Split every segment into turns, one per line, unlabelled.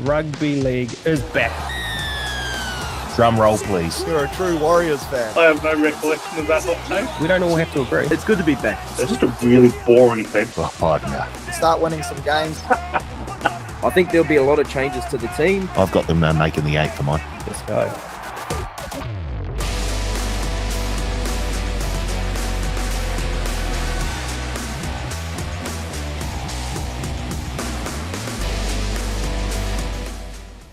Rugby League is back.
Drum roll, please.
You're a true Warriors fan.
I have no recollection of that hot take.
We don't all have to agree.
It's good to be back.
It's just a really boring thing.
Oh, partner.
Start winning some games.
I think there'll be a lot of changes to the team.
I've got them making the 8 for mine.
Let's go.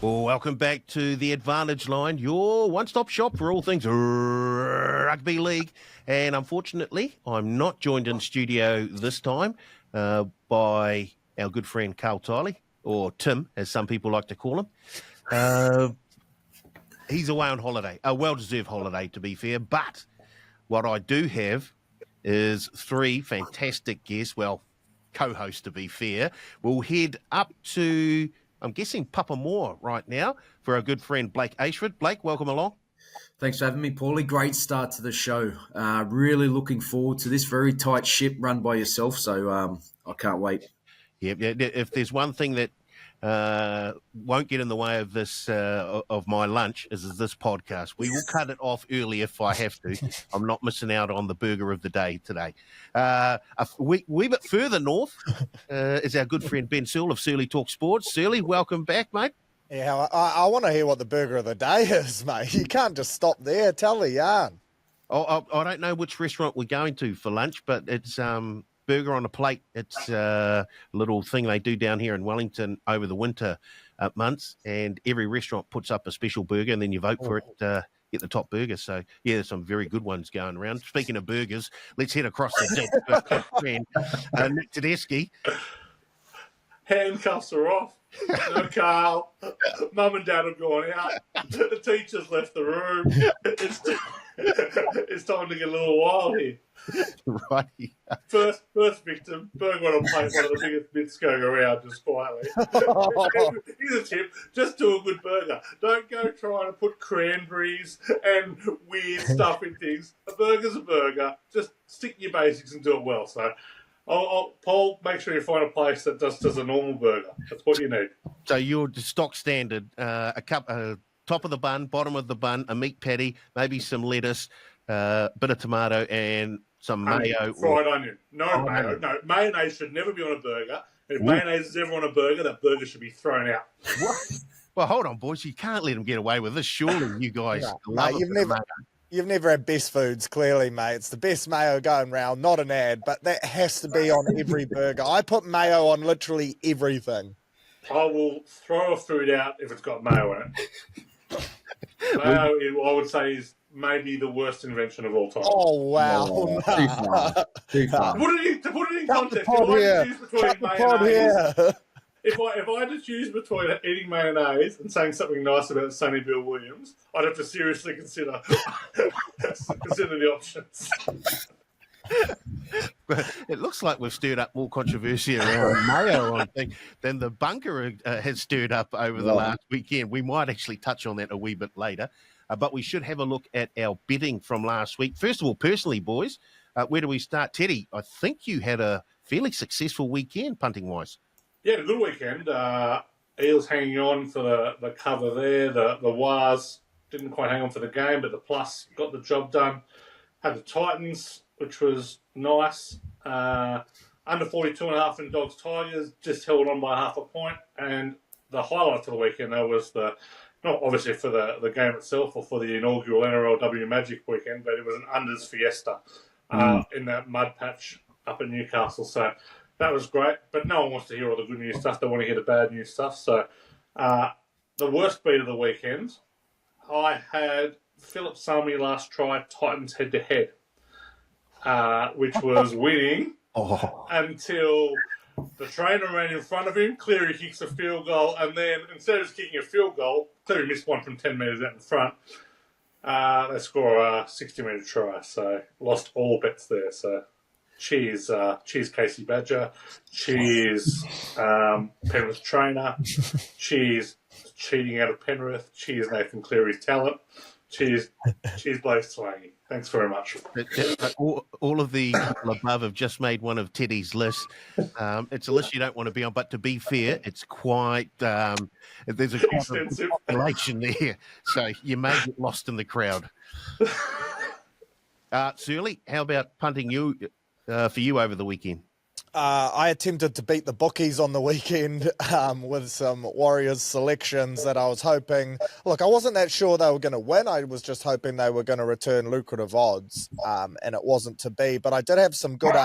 Well, welcome back to the Advantage Line, your one-stop shop for all things Rugby League. And unfortunately, I'm not joined in studio this time by our good friend Carl Tiley, or Tim, as some people like to call him. He's away on holiday, a well-deserved holiday, to be fair. But what I do have is 3 fantastic guests, well, co-hosts, to be fair. We'll head up to, I'm guessing, Papamoa right now for our good friend Blake Ashford. Blake, welcome along.
Thanks for having me, Paulie. Great start to the show. Really looking forward to this very tight ship run by yourself, so I can't wait.
Yeah, if there's one thing that won't get in the way of this of my lunch is this podcast. We will cut it off early if I have to. I'm not missing out on the burger of the day today. A wee bit further north is our good friend Ben Searle of Surly Talk Sports. Surly, welcome back, mate.
Yeah, I want to hear what the burger of the day is, mate. You can't just stop there. Tell the yarn.
I don't know which restaurant we're going to for lunch, but it's burger on a plate. It's a little thing they do down here in Wellington over the winter months, and every restaurant puts up a special burger, and then you vote for it, get the top burger. So, yeah, there's some very good ones going around. Speaking of burgers, let's head across the deck. Friend, Nick Tedeschi.
Handcuffs are off. No, Carl. Mum and Dad have gone out. The teacher's left the room. It's time to get a little wild here.
Right.
First victim, burger on a plate, one of the biggest bits going around, just quietly. Here's a tip, just do a good burger. Don't go trying to put cranberries and weird stuff in things. A burger's a burger. Just stick to your basics and do it well. So, Paul, make sure you find a place that just does a normal burger. That's what you need.
So you're stock standard, a cup, top of the bun, bottom of the bun, a meat patty, maybe some lettuce, bit of tomato, and some mayo.
Fried onion. No mayo. No, mayonnaise should never be on a burger. If mayonnaise is ever on a burger, that burger should be thrown out.
What? Well, hold on, boys. You can't let them get away with this. Surely you guys love
mate, you've never had Best Foods, clearly, mate. It's the best mayo going round. Not an ad, but that has to be on every burger. I put mayo on literally everything.
I will throw a food out if it's got mayo in it. Mayo, I would say, is maybe the worst invention of all time.
Oh, wow.
Oh, too far.
To put it in context, if I had to choose between eating mayonnaise and saying something nice about Sonny Bill Williams, I'd have to seriously consider the options.
It looks like we've stirred up more controversy around mayo on thing than the bunker has stirred up over the last weekend. We might actually touch on that a wee bit later, but we should have a look at our betting from last week. First of all, personally, boys, where do we start? Teddy, I think you had a fairly successful weekend punting-wise.
Yeah, a good weekend. Eels hanging on for the cover there. The Wars didn't quite hang on for the game, but the Plus got the job done. Had the Titans, which was nice. Under 42.5 in Dogs Tigers, just held on by half a point. And the highlight of the weekend, though, was not obviously for the game itself or for the inaugural NRLW Magic weekend, but it was an unders fiesta in that mud patch up in Newcastle. So that was great. But no one wants to hear all the good news stuff. They want to hear the bad news stuff. So the worst beat of the weekend, I had Philip Sami last try, Titans head-to-head, which was winning until the trainer ran in front of him. Cleary kicks a field goal, and then instead of kicking a field goal, Cleary missed one from 10 metres out in front. They score a 60-metre try, so lost all bets there. So cheers Casey Badger, cheers Penrith trainer, cheers cheating out of Penrith, cheers Nathan Cleary's talent, Cheers, Blaze Twangy. Thanks very much.
All of the people above have just made one of Teddy's lists. It's a list you don't want to be on, but to be fair, it's quite there's a
Extensive
population there, so you may get lost in the crowd. Surly, how about punting for you over the weekend?
I attempted to beat the bookies on the weekend with some Warriors selections that I was hoping. Look, I wasn't that sure they were going to win. I was just hoping they were going to return lucrative odds, and it wasn't to be. But I did have some good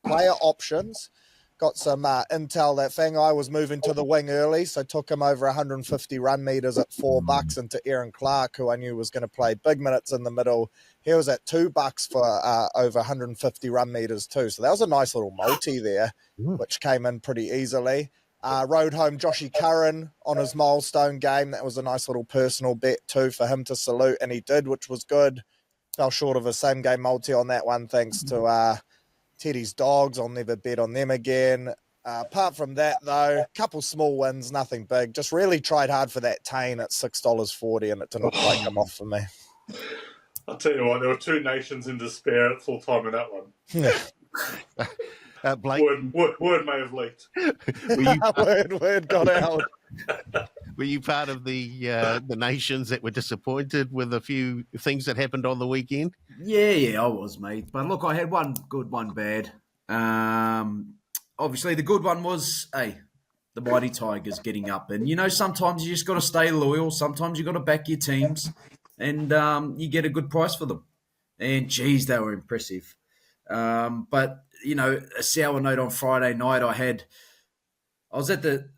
player options. Got some intel that Fangai was moving to the wing early, so took him over 150 run meters at $4 into Aaron Clark, who I knew was going to play big minutes in the middle. He was at $2 for over 150 run meters too. So that was a nice little multi there, which came in pretty easily. Rode home Joshy Curran on his milestone game. That was a nice little personal bet too for him to salute, and he did, which was good. Fell short of a same game multi on that one, thanks to Teddy's dogs. I'll never bet on them again. Apart from that, though, a couple small wins, nothing big. Just really tried hard for that Tane at $6.40, and it didn't quite come off for me.
I'll tell you what, there were two nations in despair at full time in that one.
Blake,
word may have leaked.
Word got out.
Were you part of the nations that were disappointed with a few things that happened on the weekend?
Yeah, I was, mate. But look, I had one good, one bad. Obviously, the good one was, the Mighty Tigers getting up. And, sometimes you just got to stay loyal. Sometimes you got to back your teams. And you get a good price for them. And, geez, they were impressive. But, a sour note on Friday night, I was at the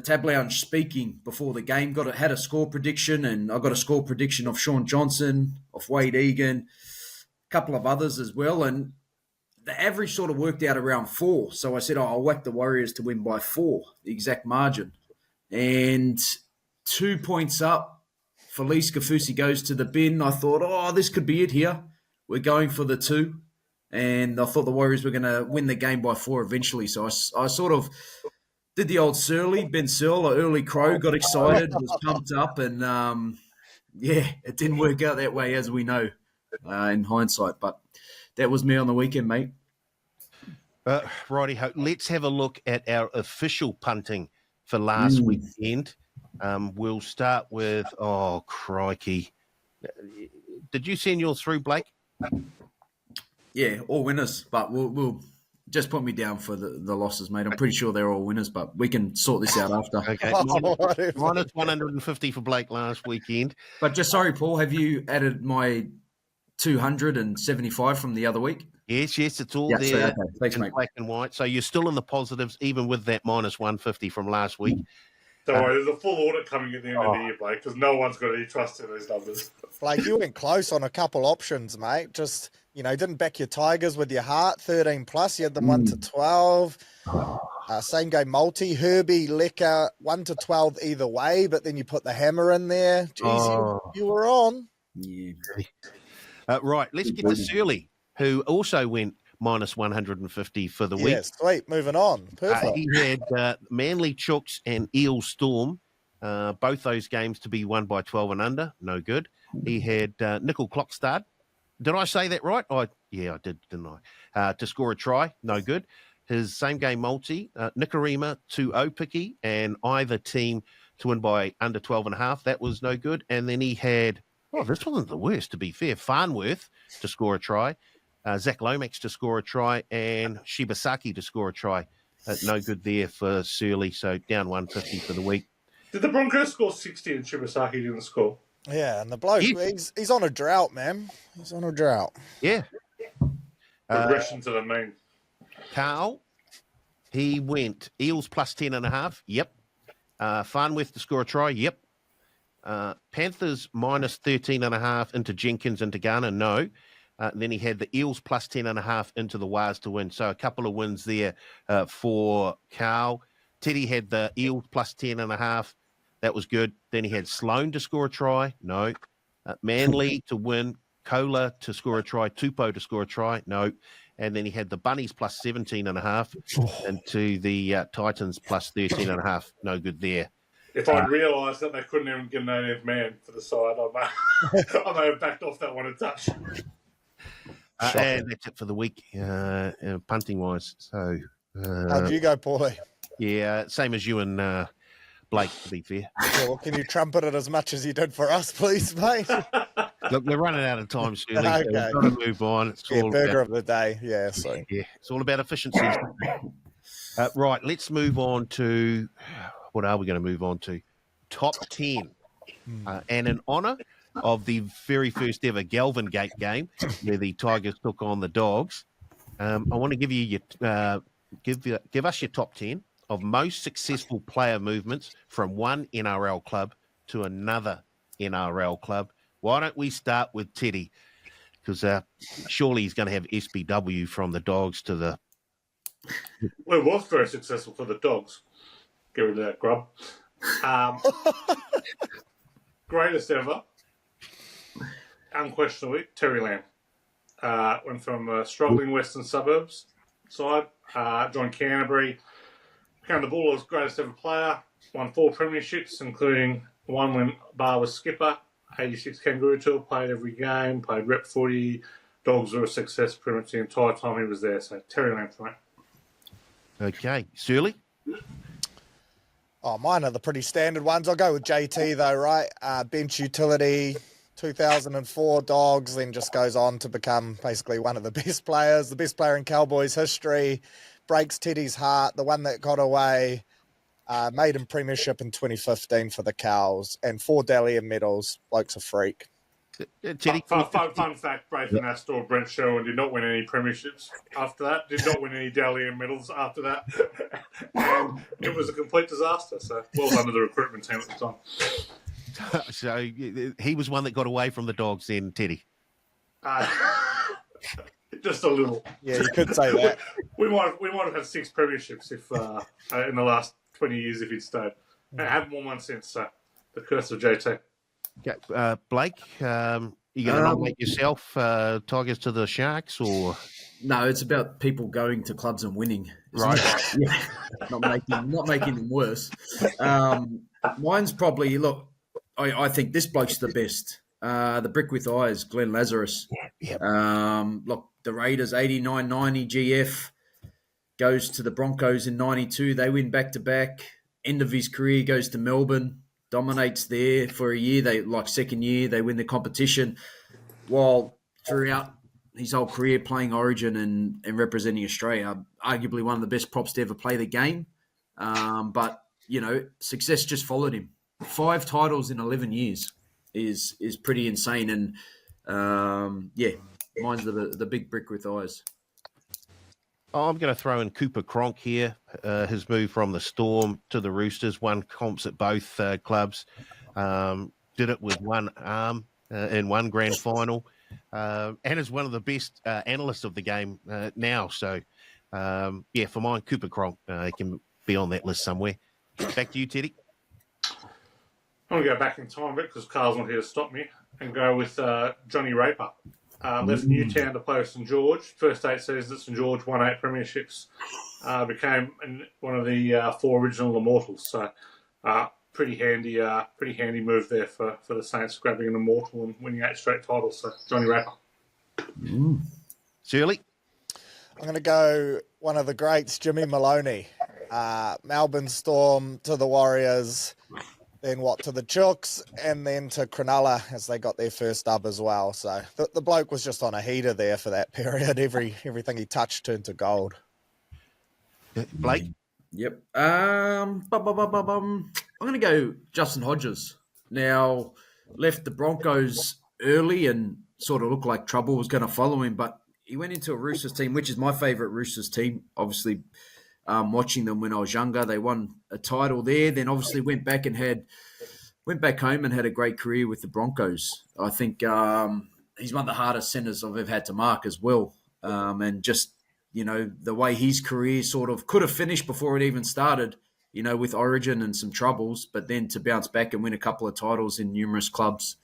Tab Lounge speaking before the game, had a score prediction, and I got a score prediction of Sean Johnson, of Wade Egan, a couple of others as well, and the average sort of worked out around 4. So I said, I'll whack the Warriors to win by 4, the exact margin. And 2 points up, Felice Kafusi goes to the bin. I thought, this could be it here. We're going for the 2. And I thought the Warriors were going to win the game by 4 eventually. So I sort of did the old Ben Searle, an early crow, got excited, was pumped up. And, it didn't work out that way, as we know, in hindsight. But that was me on the weekend, mate.
Righty-ho. Let's have a look at our official punting for last weekend. We'll start with, crikey. Did you send yours through, Blake?
Yeah, all winners, but we'll just put me down for the losses, mate. I'm pretty sure they're all winners, but we can sort this out after.
Okay, minus 150 for Blake last weekend.
But just sorry, Paul, have you added my 275 from the other week?
Yes, it's all there.
So, okay. Thanks,
in
mate.
Black and white. So you're still in the positives, even with that minus 150 from last week.
Don't worry, there's a full audit coming at the end of the year, Blake, because no one's got any trust in these numbers.
Blake, you went close on a couple options, mate. Just, didn't back your Tigers with your heart, 13 plus. You had them 1 to 12. Same game multi, Herbie, Lecker, 1 to 12 either way, but then you put the hammer in there. Jeez, you were on.
Yeah.
Right, let's get to Surly, who also went minus 150 for the week.
Yeah, sweet. Moving on. Perfect.
He had Manly Chooks and Eel Storm, both those games to be won by 12 and under. No good. He had Nickel Clockstad. Did I say that right? I did, didn't I? To score a try. No good. His same game multi, Nicarima 2-0 picky, and either team to win by under 12.5. That was no good. And then he had, this wasn't the worst, to be fair, Farnworth to score a try. Zach Lomax to score a try, and Shibasaki to score a try. No good there for Surly, so down 150 for the week.
Did the Broncos score 60 and Shibasaki didn't score?
Yeah, and the bloke, he's on a drought, man. He's on a drought.
Yeah.
Regression to the mean.
Carl, he went Eels plus 10.5. Yep. Farnworth to score a try. Yep. Panthers minus 13.5 into Jenkins into Ghana. No. Then he had the Eels plus 10.5 into the Wars to win. So a couple of wins there for Carl. Teddy had the Eels plus 10.5. That was good. Then he had Sloan to score a try. No. Manly to win. Kohler to score a try. Tupou to score a try. No. And then he had the Bunnies plus 17.5 into the Titans plus 13.5. No good there.
If I'd realised that they couldn't even get an 18th man for the side, I may have backed off that one a touch.
And that's it for the week, punting wise. So,
How'd you go, Paulie?
yeah, same as you and Blake, to be fair.
Yeah, well, can you trumpet it as much as you did for us, please, mate?
Look, we're running out of time, Shirley.
Okay.
So we've got to move on. It's all
Burger
about,
of the day. Yeah, so.
yeah, it's all about efficiency. Right, let's move on to what are we going to move on to? Top 10. And in honour of the very first ever Galvin Gate game where the Tigers took on the Dogs, I want to give you your give us your top 10 of most successful player movements from one NRL club to another NRL club. Why don't we start with Teddy? Because surely he's going to have SBW from the Dogs to the...
Well, it was very successful for the Dogs. Get rid of that grub. Greatest ever, unquestionably, Terry Lamb. Went from struggling Western suburbs side, joined Canterbury, became the Bulldogs' greatest ever player, won 4 premierships, including one when Bar was skipper, 86 Kangaroo Tour, played every game, played rep footy. Dogs were a success pretty much the entire time he was there. So Terry Lamb for me.
Okay. Surly?
Oh, mine are the pretty standard ones. I'll go with JT, though, right? Bench utility, 2004 Dogs, then just goes on to become basically one of the best players, the best player in Cowboys history, breaks Teddy's heart, the one that got away, made him premiership in 2015 for the Cows, and 4 Dalian medals. Bloke's a freak.
Teddy?
Fun fact, Braithen Astor, Brent Sherwin did not win any premierships after that, did not win any Dalian medals after that, and it was a complete disaster. So well done to the recruitment team at the time.
So he was one that got away from the Dogs then, Teddy.
Just a little.
Yeah, you could say that.
We might have had 6 premierships if in the last 20 years if he'd stayed. I haven't won one since. So the curse of JT.
Okay. Blake, you going to nominate yourself, Tigers to the Sharks, or...?
No, it's about people going to clubs and winning.
Right.
Yeah, not making them worse. Mine's probably, look, I think this bloke's the best. The brick with eyes, Glenn Lazarus.
Yep.
Look, the Raiders, 89-90 GF, goes to the Broncos in 92. They win back-to-back. End of his career, goes to Melbourne, dominates there for a year. Second year, they win the competition. While throughout his whole career playing Origin and representing Australia, arguably one of the best props to ever play the game. But, success just followed him. 5 titles in 11 years is pretty insane. And, mine's the big brick with eyes.
I'm going to throw in Cooper Cronk here. His move from the Storm to the Roosters, won comps at both clubs. Did it with one arm in one grand final. And is one of the best analysts of the game now. So, for mine, Cooper Cronk, he can be on that list somewhere. Back to you, Teddy.
I'm going to go back in time a bit because Carl's not here to stop me and go with Johnny Raper. Left Newtown to play with St George. First 8 seasons at St George, won 8 premierships. Became one of the 4 original Immortals. So pretty handy move there for the Saints, grabbing an Immortal and winning 8 straight titles. So Johnny Raper.
Shirley?
I'm going to go one of the greats, Jimmy Maloney. Melbourne Storm to the Warriors, then to the Chooks, and then to Cronulla as they got their first dub as well. So the bloke was just on a heater there for that period. Everything he touched turned to gold.
Blake?
Yep. I'm going to go Justin Hodges. Now, left the Broncos early and sort of looked like trouble was going to follow him, but he went into a Roosters team, which is my favourite Roosters team. Obviously, watching them when I was younger, they won a title there. Then obviously went back home and had a great career with the Broncos. I think he's one of the hardest centres I've ever had to mark as well. And just, the way his career sort of could have finished before it even started, with Origin and some troubles, but then to bounce back and win a couple of titles in numerous clubs.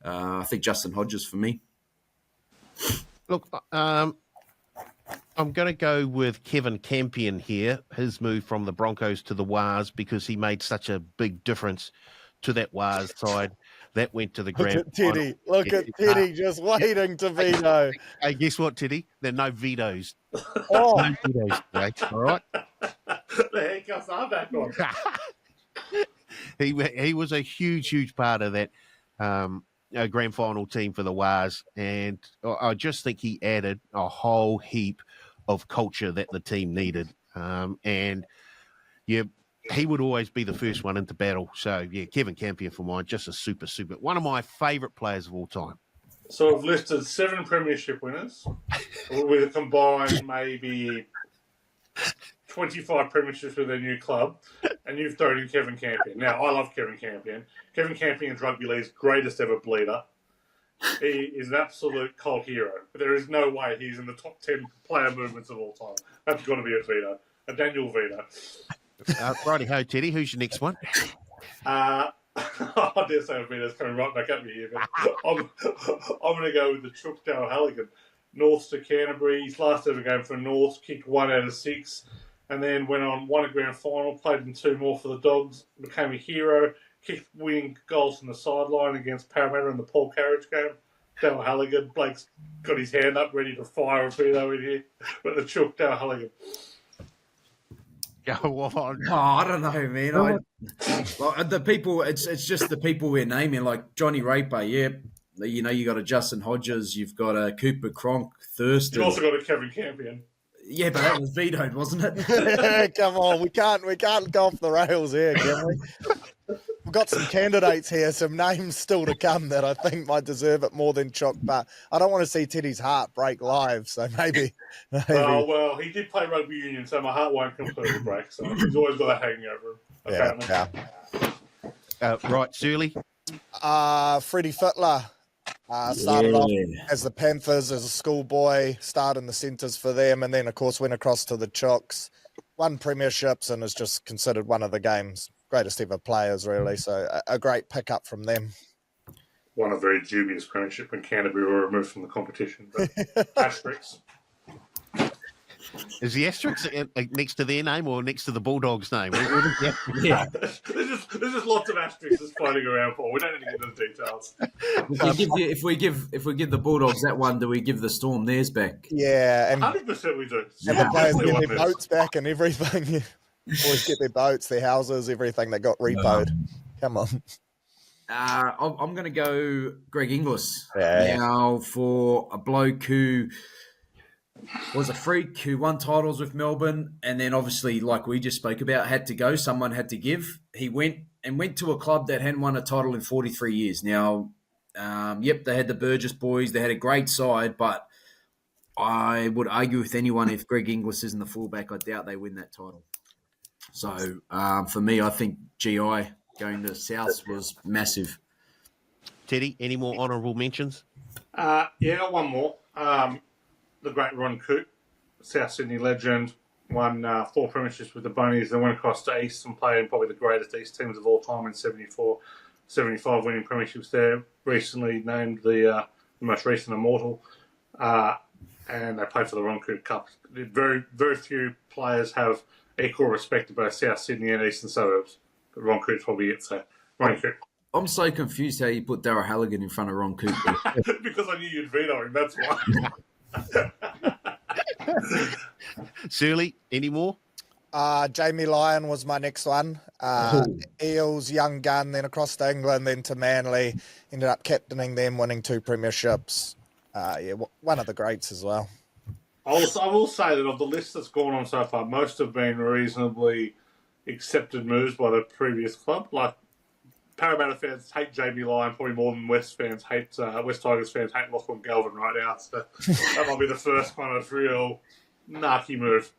I think Justin Hodges for me.
Look, I'm I'm going to go with Kevin Campion here, his move from the Broncos to the Wars, because he made such a big difference to that Wars side. That went to the
Look
grand
at Teddy. Look at Teddy just waiting to veto.
Hey, guess what, Teddy? There are no vetoes.
Oh,
No vetoes today, all right?
The handcuffs are back on.
He was a huge part of that grand final team for the Wars, and I just think he added a whole heap of culture that the team needed. And yeah, he would always be the first one into battle. So yeah, Kevin Campion for mine, just a super one of my favourite players of all time.
So I've listed 7 premiership winners with a combined maybe 25 premierships with their new club, and you've thrown in Kevin Campion. Now, I love Kevin Campion. Kevin Campion is Rugby League's greatest ever bleeder. He is an absolute cult hero. But there is no way he's in the top 10 player movements of all time. That's got to be a veto. A Daniel veto.
Righty-ho, Teddy. Who's your next one?
I dare say a veto's coming right back at me here, but I'm going to go with the Chookdale Halligan. North to Canterbury. His last ever game for North, kicked 1 out of 6, and then went on, won a grand final, played in 2 more for the Dogs, became a hero, kicked winning goals from the sideline against Parramatta in the Paul Carriage game. Dale Halligan. Blake's got his hand up, ready to fire a veto in here, but the Chook Dale Halligan.
Go on.
Oh, I don't know, man. The people, it's just the people we're naming, like Johnny Raper. Yeah, you know, you got a Justin Hodges, you've got a Cooper Cronk, Thurston.
You've also got a Kevin Campion.
Yeah, but that was vetoed, wasn't it?
come on, we can't go off the rails here, can we? We've got some candidates here, some names still to come that I think might deserve it more than Chock, but I don't want to see Teddy's heart break live, so maybe.
Oh, well, he did play rugby union, so my heart won't completely break, so he's always got that hanging over him, apparently.
Right, Surly.
Freddie Fittler started off as the Panthers as a schoolboy, started in the centres for them, and then, of course, went across to the Chocks, won premierships, and is just considered one of the game's greatest ever players, really. So a great pickup from them.
Won a very dubious premiership when Canterbury were removed from the competition. But asterisks.
Is the asterisk next to their name or next to the Bulldogs' name?
Yeah.
There's just lots of asterisks floating around, Paul. We don't need to get into the details.
If we give the Bulldogs that one, do we give the Storm theirs back?
Yeah, and
100% we do.
and the players get their boats back and everything. Always get their boats, their houses, everything that got repoed. Come on.
I'm going to go Greg Inglis.
Yeah.
Now, for a bloke who was a freak, who won titles with Melbourne, and then obviously, like we just spoke about, had to go. Someone had to give. He went to a club that hadn't won a title in 43 years. Now, they had the Burgess boys. They had a great side, but I would argue with anyone if Greg Inglis isn't the fullback, I doubt they win that title. So, for me, I think GI going to South was massive.
Teddy, any more honourable mentions?
I got one more. The great Ron Coote, South Sydney legend, won 4 premierships with the Bunnies, then went across to East and played in probably the greatest East teams of all time in 74, 75, winning premierships there. Recently named the most recent Immortal, and they played for the Ron Coote Cup. Very, very few players have equal respect to both South Sydney and Eastern suburbs. But Ron Coote's probably it, so Ron Coote.
I'm so confused how you put Darryl Halligan in front of Ron Coote.
Because I knew you'd veto him, that's why.
Surly, any more?
Jamie Lyon was my next one. Eels, young gun, then across to England, then to Manly. Ended up captaining them, winning 2 premierships. One of the greats as well.
I will say that of the list that's gone on so far, most have been reasonably accepted moves by the previous club. Like, Parramatta fans hate JB Lyon probably more than West Tigers fans hate Lachlan Galvin right now. So that might be the first kind of real narky move.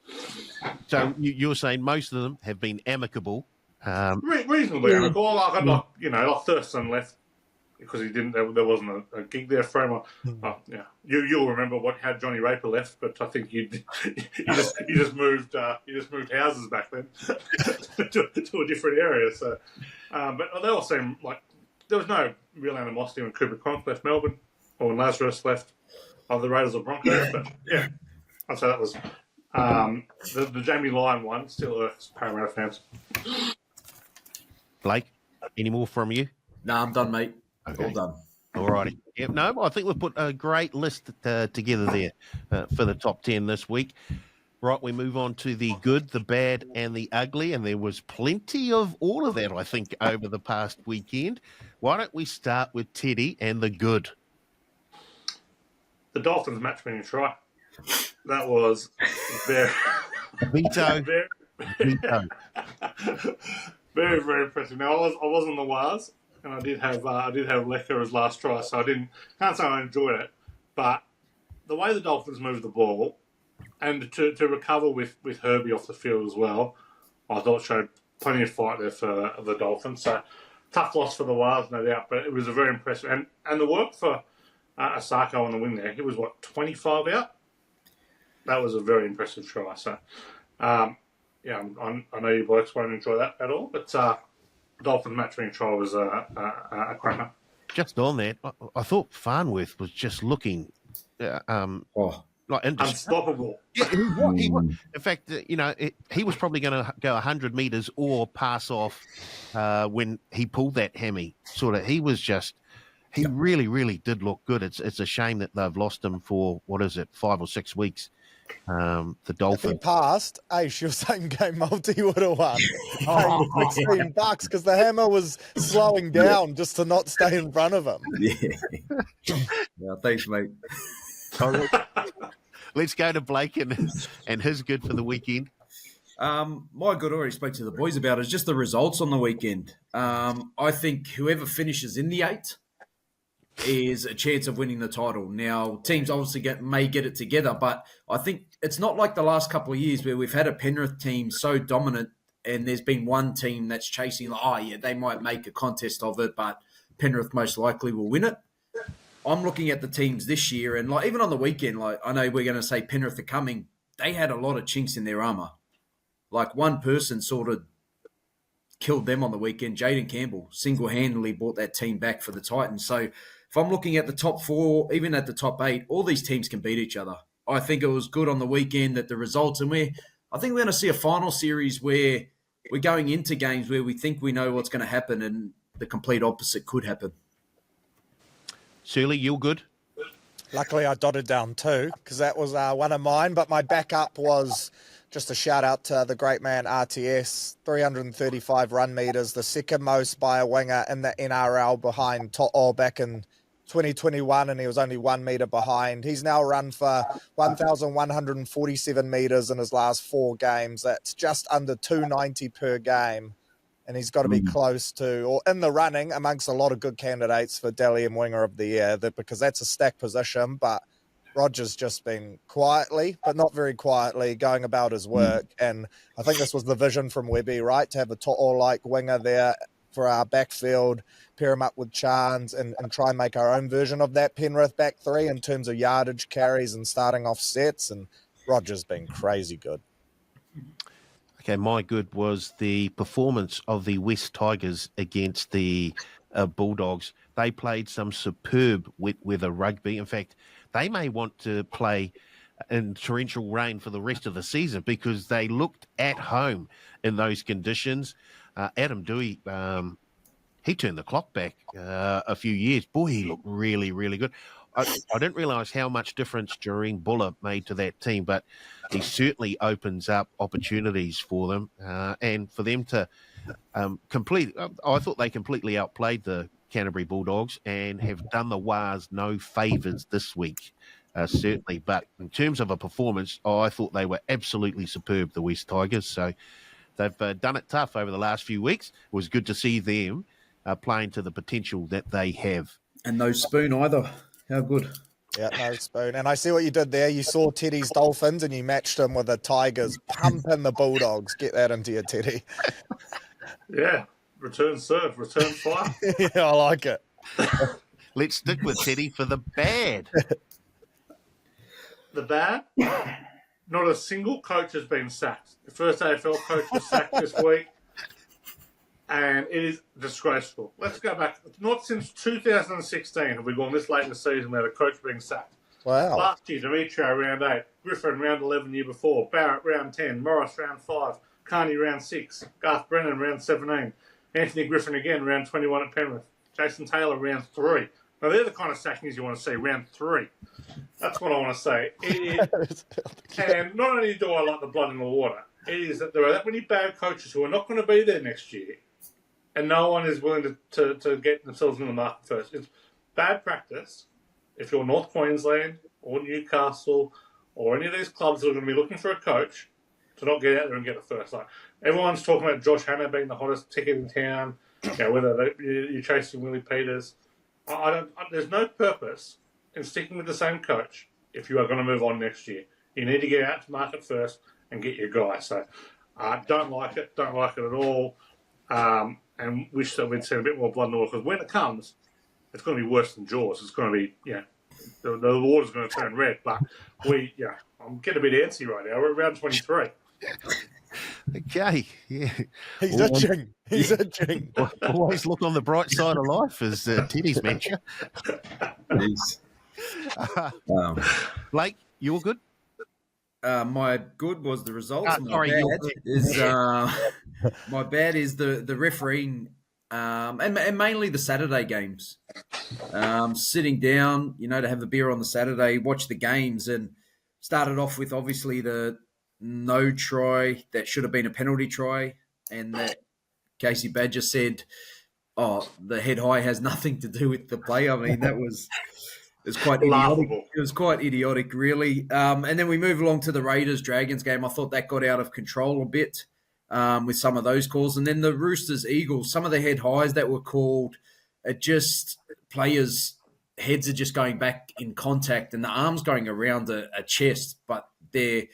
So you're saying most of them have been amicable?
Reasonably amicable. Like Thurston left because he didn't. There wasn't a gig there for him. You'll remember how Johnny Raper left, but I think you just moved houses back then to a different area. So, but they all seem like there was no real animosity when Cooper Cronk left Melbourne or when Lazarus left either the Raiders or Broncos. But yeah, I'd say that was the Jamie Lyon one. Still irks Parramatta fans.
Blake, any more from you?
No, I'm done, mate.
Okay.
All done.
All righty. Yep, no, I think we've put a great list together there for the top 10 this week. Right, we move on to the good, the bad, and the ugly, and there was plenty of all of that, I think, over the past weekend. Why don't we start with Teddy and the good?
The Dolphins match-winning try. That was very,
Veto. Veto.
very, very impressive. Now I was on the wires, and I did have Lecker as last try, so can't say I enjoyed it, but the way the Dolphins moved the ball. And to recover with Herbie off the field as well, I thought showed plenty of fight there for the Dolphins. So tough loss for the Wales, no doubt, but it was a very impressive. And the work for Asako on the wing there, he was, 25 out? That was a very impressive try. So, I know you blokes won't enjoy that at all, but Dolphins match-winning try was a cracker.
Just on that, I thought Farnworth was just looking... like
unstoppable.
Yeah, he was. In fact, he was probably going to go 100 metres or pass off when he pulled that hammy. He really, really did look good. It's a shame that they've lost him for, 5 or 6 weeks. The Dolphins.
If he passed, your same game multi would have won. $16 because the hammer was slowing down just to not stay in front of him.
Yeah, thanks, mate.
Let's go to Blake and his good for the weekend.
My good, already spoke to the boys about, is just the results on the weekend. I think whoever finishes in the 8 is a chance of winning the title. Now, teams obviously may get it together, but I think it's not like the last couple of years where we've had a Penrith team so dominant and there's been one team that's chasing, they might make a contest of it, but Penrith most likely will win it. I'm looking at the teams this year, and even on the weekend, I know we're going to say Penrith are coming. They had a lot of chinks in their armour. One person sort of killed them on the weekend. Jaden Campbell single-handedly brought that team back for the Titans. So if I'm looking at the top 4, even at the top 8, all these teams can beat each other. I think it was good on the weekend that the results, and I think we're going to see a final series where we're going into games where we think we know what's going to happen, and the complete opposite could happen.
Surly, you're good?
Luckily, I dotted down 2 because that was one of mine. But my backup was just a shout out to the great man RTS, 335 run meters, the second most by a winger in the NRL behind To'o back in 2021, and he was only 1 meter behind. He's now run for 1,147 meters in his last 4 games. That's just under 290 per game. And he's got to be close to, or in the running, amongst a lot of good candidates for Dally and Winger of the Year, because that's a stacked position. But Roger's just been quietly, but not very quietly, going about his work. And I think this was the vision from Webby, right? To have a To'o-like winger there for our backfield, pair him up with Chance, and try and make our own version of that Penrith back 3 in terms of yardage, carries, and starting off sets. And Roger's been crazy good.
Okay, my good was the performance of the West Tigers against the Bulldogs. They played some superb wet weather rugby. In fact, they may want to play in torrential rain for the rest of the season because they looked at home in those conditions. Adam Dewey, he turned the clock back a few years. Boy, he looked really, really good. I didn't realise how much difference Jareen Buller made to that team, but he certainly opens up opportunities for them. And for them to I thought they completely outplayed the Canterbury Bulldogs and have done the Wars no favours this week, certainly. But in terms of a performance, I thought they were absolutely superb, the West Tigers. So they've done it tough over the last few weeks. It was good to see them playing to the potential that they have.
And no spoon either. How good.
Yeah, no spoon. And I see what you did there. You saw Teddy's Dolphins and you matched him with the Tigers pumping the Bulldogs. Get that into your Teddy.
Yeah, return serve, return fire.
Yeah, I like it.
Let's stick with Teddy for the bad.
The bad? Not a single coach has been sacked. The first AFL coach was sacked this week. And it is disgraceful. Let's go back. Not since 2016 have we gone this late in the season without a coach being sacked.
Wow.
Last year, Demetrio round 8, Griffin round 11 year before, Barrett round 10, Morris round 5, Carney round 6, Garth Brennan round 17, Anthony Griffin again round 21 at Penrith, Jason Taylor round 3. Now, they're the kind of sackings you want to see, round 3. That's what I want to say. And not only do I like the blood in the water, it is that there are that many bad coaches who are not going to be there next year, and no one is willing to get themselves in the market first. It's bad practice if you're North Queensland or Newcastle or any of these clubs that are going to be looking for a coach to not get out there and get it first. Like, everyone's talking about Josh Hanna being the hottest ticket in town, whether you're chasing Willie Peters. There's no purpose in sticking with the same coach if you are going to move on next year. You need to get out to market first and get your guy. So don't like it at all, and wish that we'd seen a bit more blood in the water, because when it comes, it's going to be worse than Jaws. It's going to be, the water's going to turn red, but I'm getting a bit antsy right now. We're around 23.
Okay, yeah.
He's itching. He's itching.
Always look on the bright side of life, as Teddy's mentioned. Blake, you all good?
My good was the results.
Sorry,
My bad is the refereeing, and mainly the Saturday games. Sitting down, to have a beer on the Saturday, watch the games, and started off with obviously the no try that should have been a penalty try, and that Casey Badger said, "Oh, the head high has nothing to do with the play." I mean, it's quite idiotic. It was quite idiotic, really. And then we move along to the Raiders-Dragons game. I thought that got out of control a bit with some of those calls. And then the Roosters-Eagles, some of the head highs that were called, it just players' heads are just going back in contact and the arms going around a chest, but they're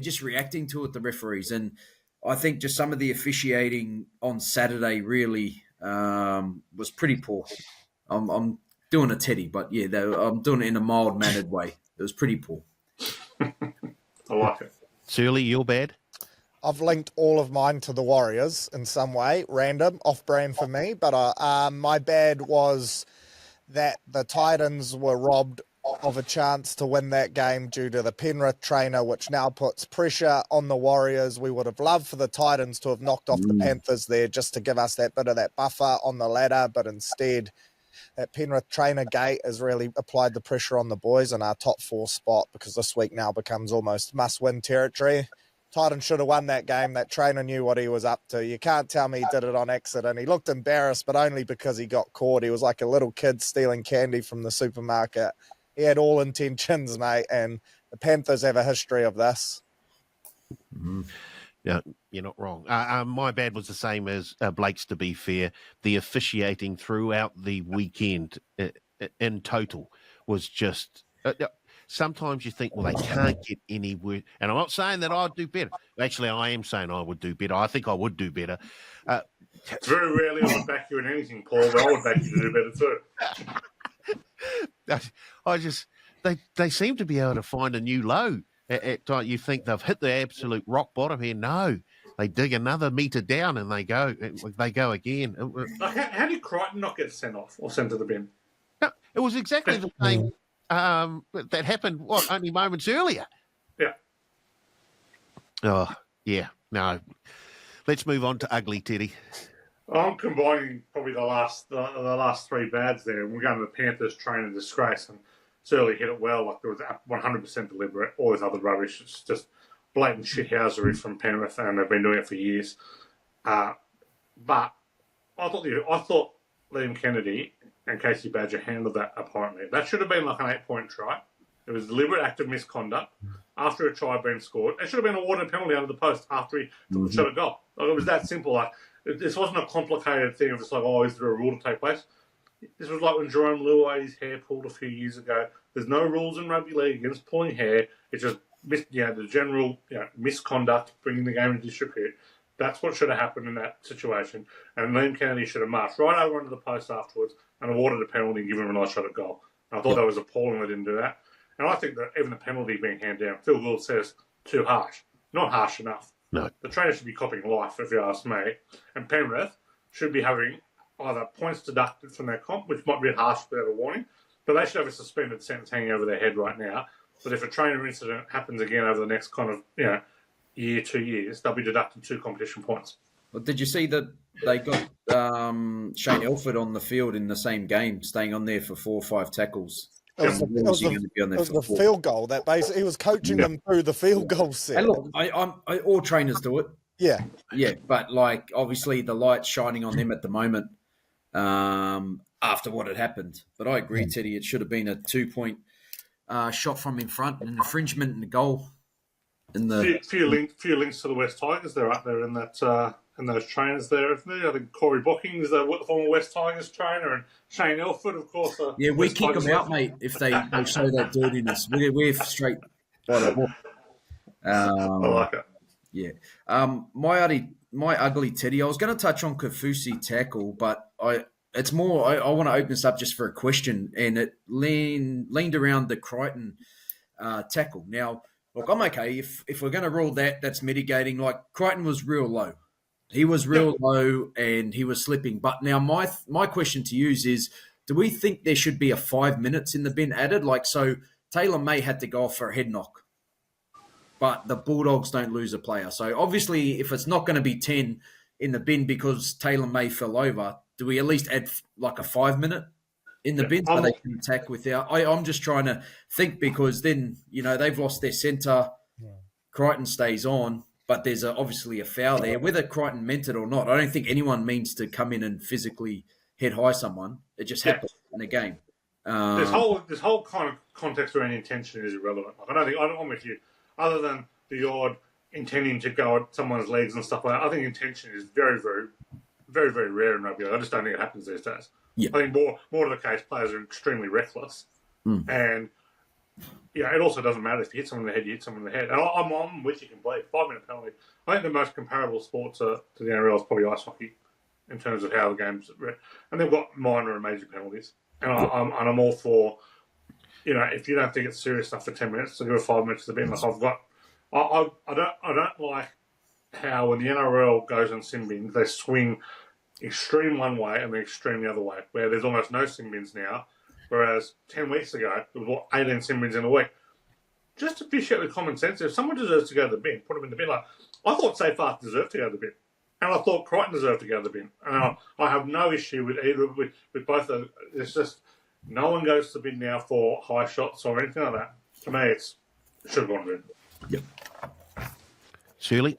just reacting to it, the referees. And I think just some of the officiating on Saturday really was pretty poor. I'm doing a Teddy, but I'm doing it in a mild-mannered way. It was pretty poor.
I like it.
Surly, you're bad?
I've linked all of mine to the Warriors in some way, random, off-brand for me. But my bad was that the Titans were robbed of a chance to win that game due to the Penrith trainer, which now puts pressure on the Warriors. We would have loved for the Titans to have knocked off the Panthers there just to give us that bit of that buffer on the ladder, but instead that Penrith trainer gate has really applied the pressure on the boys in our top 4 spot, because this week now becomes almost must-win territory. Titans should have won that game. That trainer knew what he was up to. You can't tell me he did it on accident. He looked embarrassed, but only because he got caught. He was like a little kid stealing candy from the supermarket. He had all intentions, mate, and the Panthers have a history of this.
Mm-hmm. Yeah, you're not wrong. My bad was the same as Blake's, to be fair. The officiating throughout the weekend in total was just... sometimes you think, well, they can't get any worse. And I'm not saying that I'd do better. Actually, I am saying I would do better. I think I would do better.
Very rarely I would back you in anything, Paul, but I would back you to do better too. They seem to be able to find a new low. You think they've hit the absolute rock bottom here. No, they dig another metre down and they go again. How did Crichton not get sent off or sent to the bin?
No, it was exactly the same that happened, only moments earlier.
Yeah.
Oh, yeah. No. Let's move on to ugly, Teddy.
I'm combining probably the last 3 bads there. We're going to the Panthers trainer disgrace, and Surly hit it well. Like, there was 100% deliberate. All this other rubbish. It's just blatant shithousery from Penrith, and they've been doing it for years. But I thought Liam Kennedy and Casey Badger handled that apparently. That should have been like an 8-point try. It was deliberate act of misconduct after a try had been scored. It should have been awarded a penalty under the post after he shot a goal. Like, it was that simple. Like, this wasn't a complicated thing of just like, is there a rule to take place? This was like when Jerome Luai had his hair pulled a few years ago. There's no rules in rugby league against pulling hair. It's just the general misconduct, bringing the game into disrepute. That's what should have happened in that situation. And Liam Kennedy should have marched right over onto the post afterwards and awarded a penalty and given him a nice shot at goal. And I thought that was appalling they didn't do that. And I think that even the penalty being handed down, Phil Gould says, too harsh. Not harsh enough.
No.
The trainer should be copying life, if you ask me. And Penrith should be having either points deducted from their comp, which might be harsh without a warning, but they should have a suspended sentence hanging over their head right now. But if a trainer incident happens again over the next kind of year, 2 years, they'll be deducted 2 competition points.
Well, did you see that they got Shane Elford on the field in the same game, staying on there for 4 or 5 tackles?
It was the field goal that basically he was coaching them through the field goal set.
And look, all trainers do it.
Yeah,
but like obviously the light's shining on them at the moment after what had happened. But I agree, Teddy. It should have been a 2-point shot from in front, an infringement in the goal. In the
few links to the West Tigers. They're up there in that in those trainers there, isn't there? I think Corey Booking is the former West Tigers trainer, and Shane Elford, of course.
We
West
kick
Tigers
them out, mate, if they show that dirtiness. We're straight by the hook.
I like it.
Yeah. My ugly Teddy. I was going to touch on Kafusi tackle, but I want to open this up just for a question, and it leaned around the Crichton tackle. Now, look, I'm okay if we're going to rule that's mitigating. Like Crichton was real low. He was real low and he was slipping. But now my question to you is, do we think there should be a 5 minutes in the bin added? Like, so Taylor May had to go off for a head knock, but the Bulldogs don't lose a player. So obviously if it's not going to be 10 in the bin because Taylor May fell over, do we at least add like a 5 minute in the bin so they can attack without? I'm just trying to think, because then, they've lost their centre. Crichton stays on, but there's obviously a foul there. Whether Crichton meant it or not, I don't think anyone means to come in and physically head high someone. It just happened in a game.
This whole kind of context around intention is irrelevant. Like, I'm with you. Other than the odd intending to go at someone's legs and stuff like that, I think intention is very, very, very, very rare in rugby. I just don't think it happens these days.
Yeah.
I think more to the case, players are extremely reckless, and it also doesn't matter if you hit someone in the head, you hit someone in the head. And I'm with you completely. 5 minute penalty. I think the most comparable sport to the NRL is probably ice hockey in terms of how the game's, and they've got minor and major penalties. And I'm all for, if you don't think it's serious enough for 10 minutes, to give it 5 minutes to the bin. Like I don't like how when the NRL goes on sin bins, they swing extreme one way and then extreme the other way, where there's almost no sin bins now, whereas 10 weeks ago, there was 18 sin bins in a week. Just appreciate with common sense. If someone deserves to go to the bin, put them in the bin. Like, I thought Safe Fast deserved to go to the bin, and I thought Crichton deserved to go to the bin. And I have no issue with either, with both of them. It's just no one goes to the bin now for high shots or anything like that. To me, it should have gone to the bin.
Yep.
Shirley?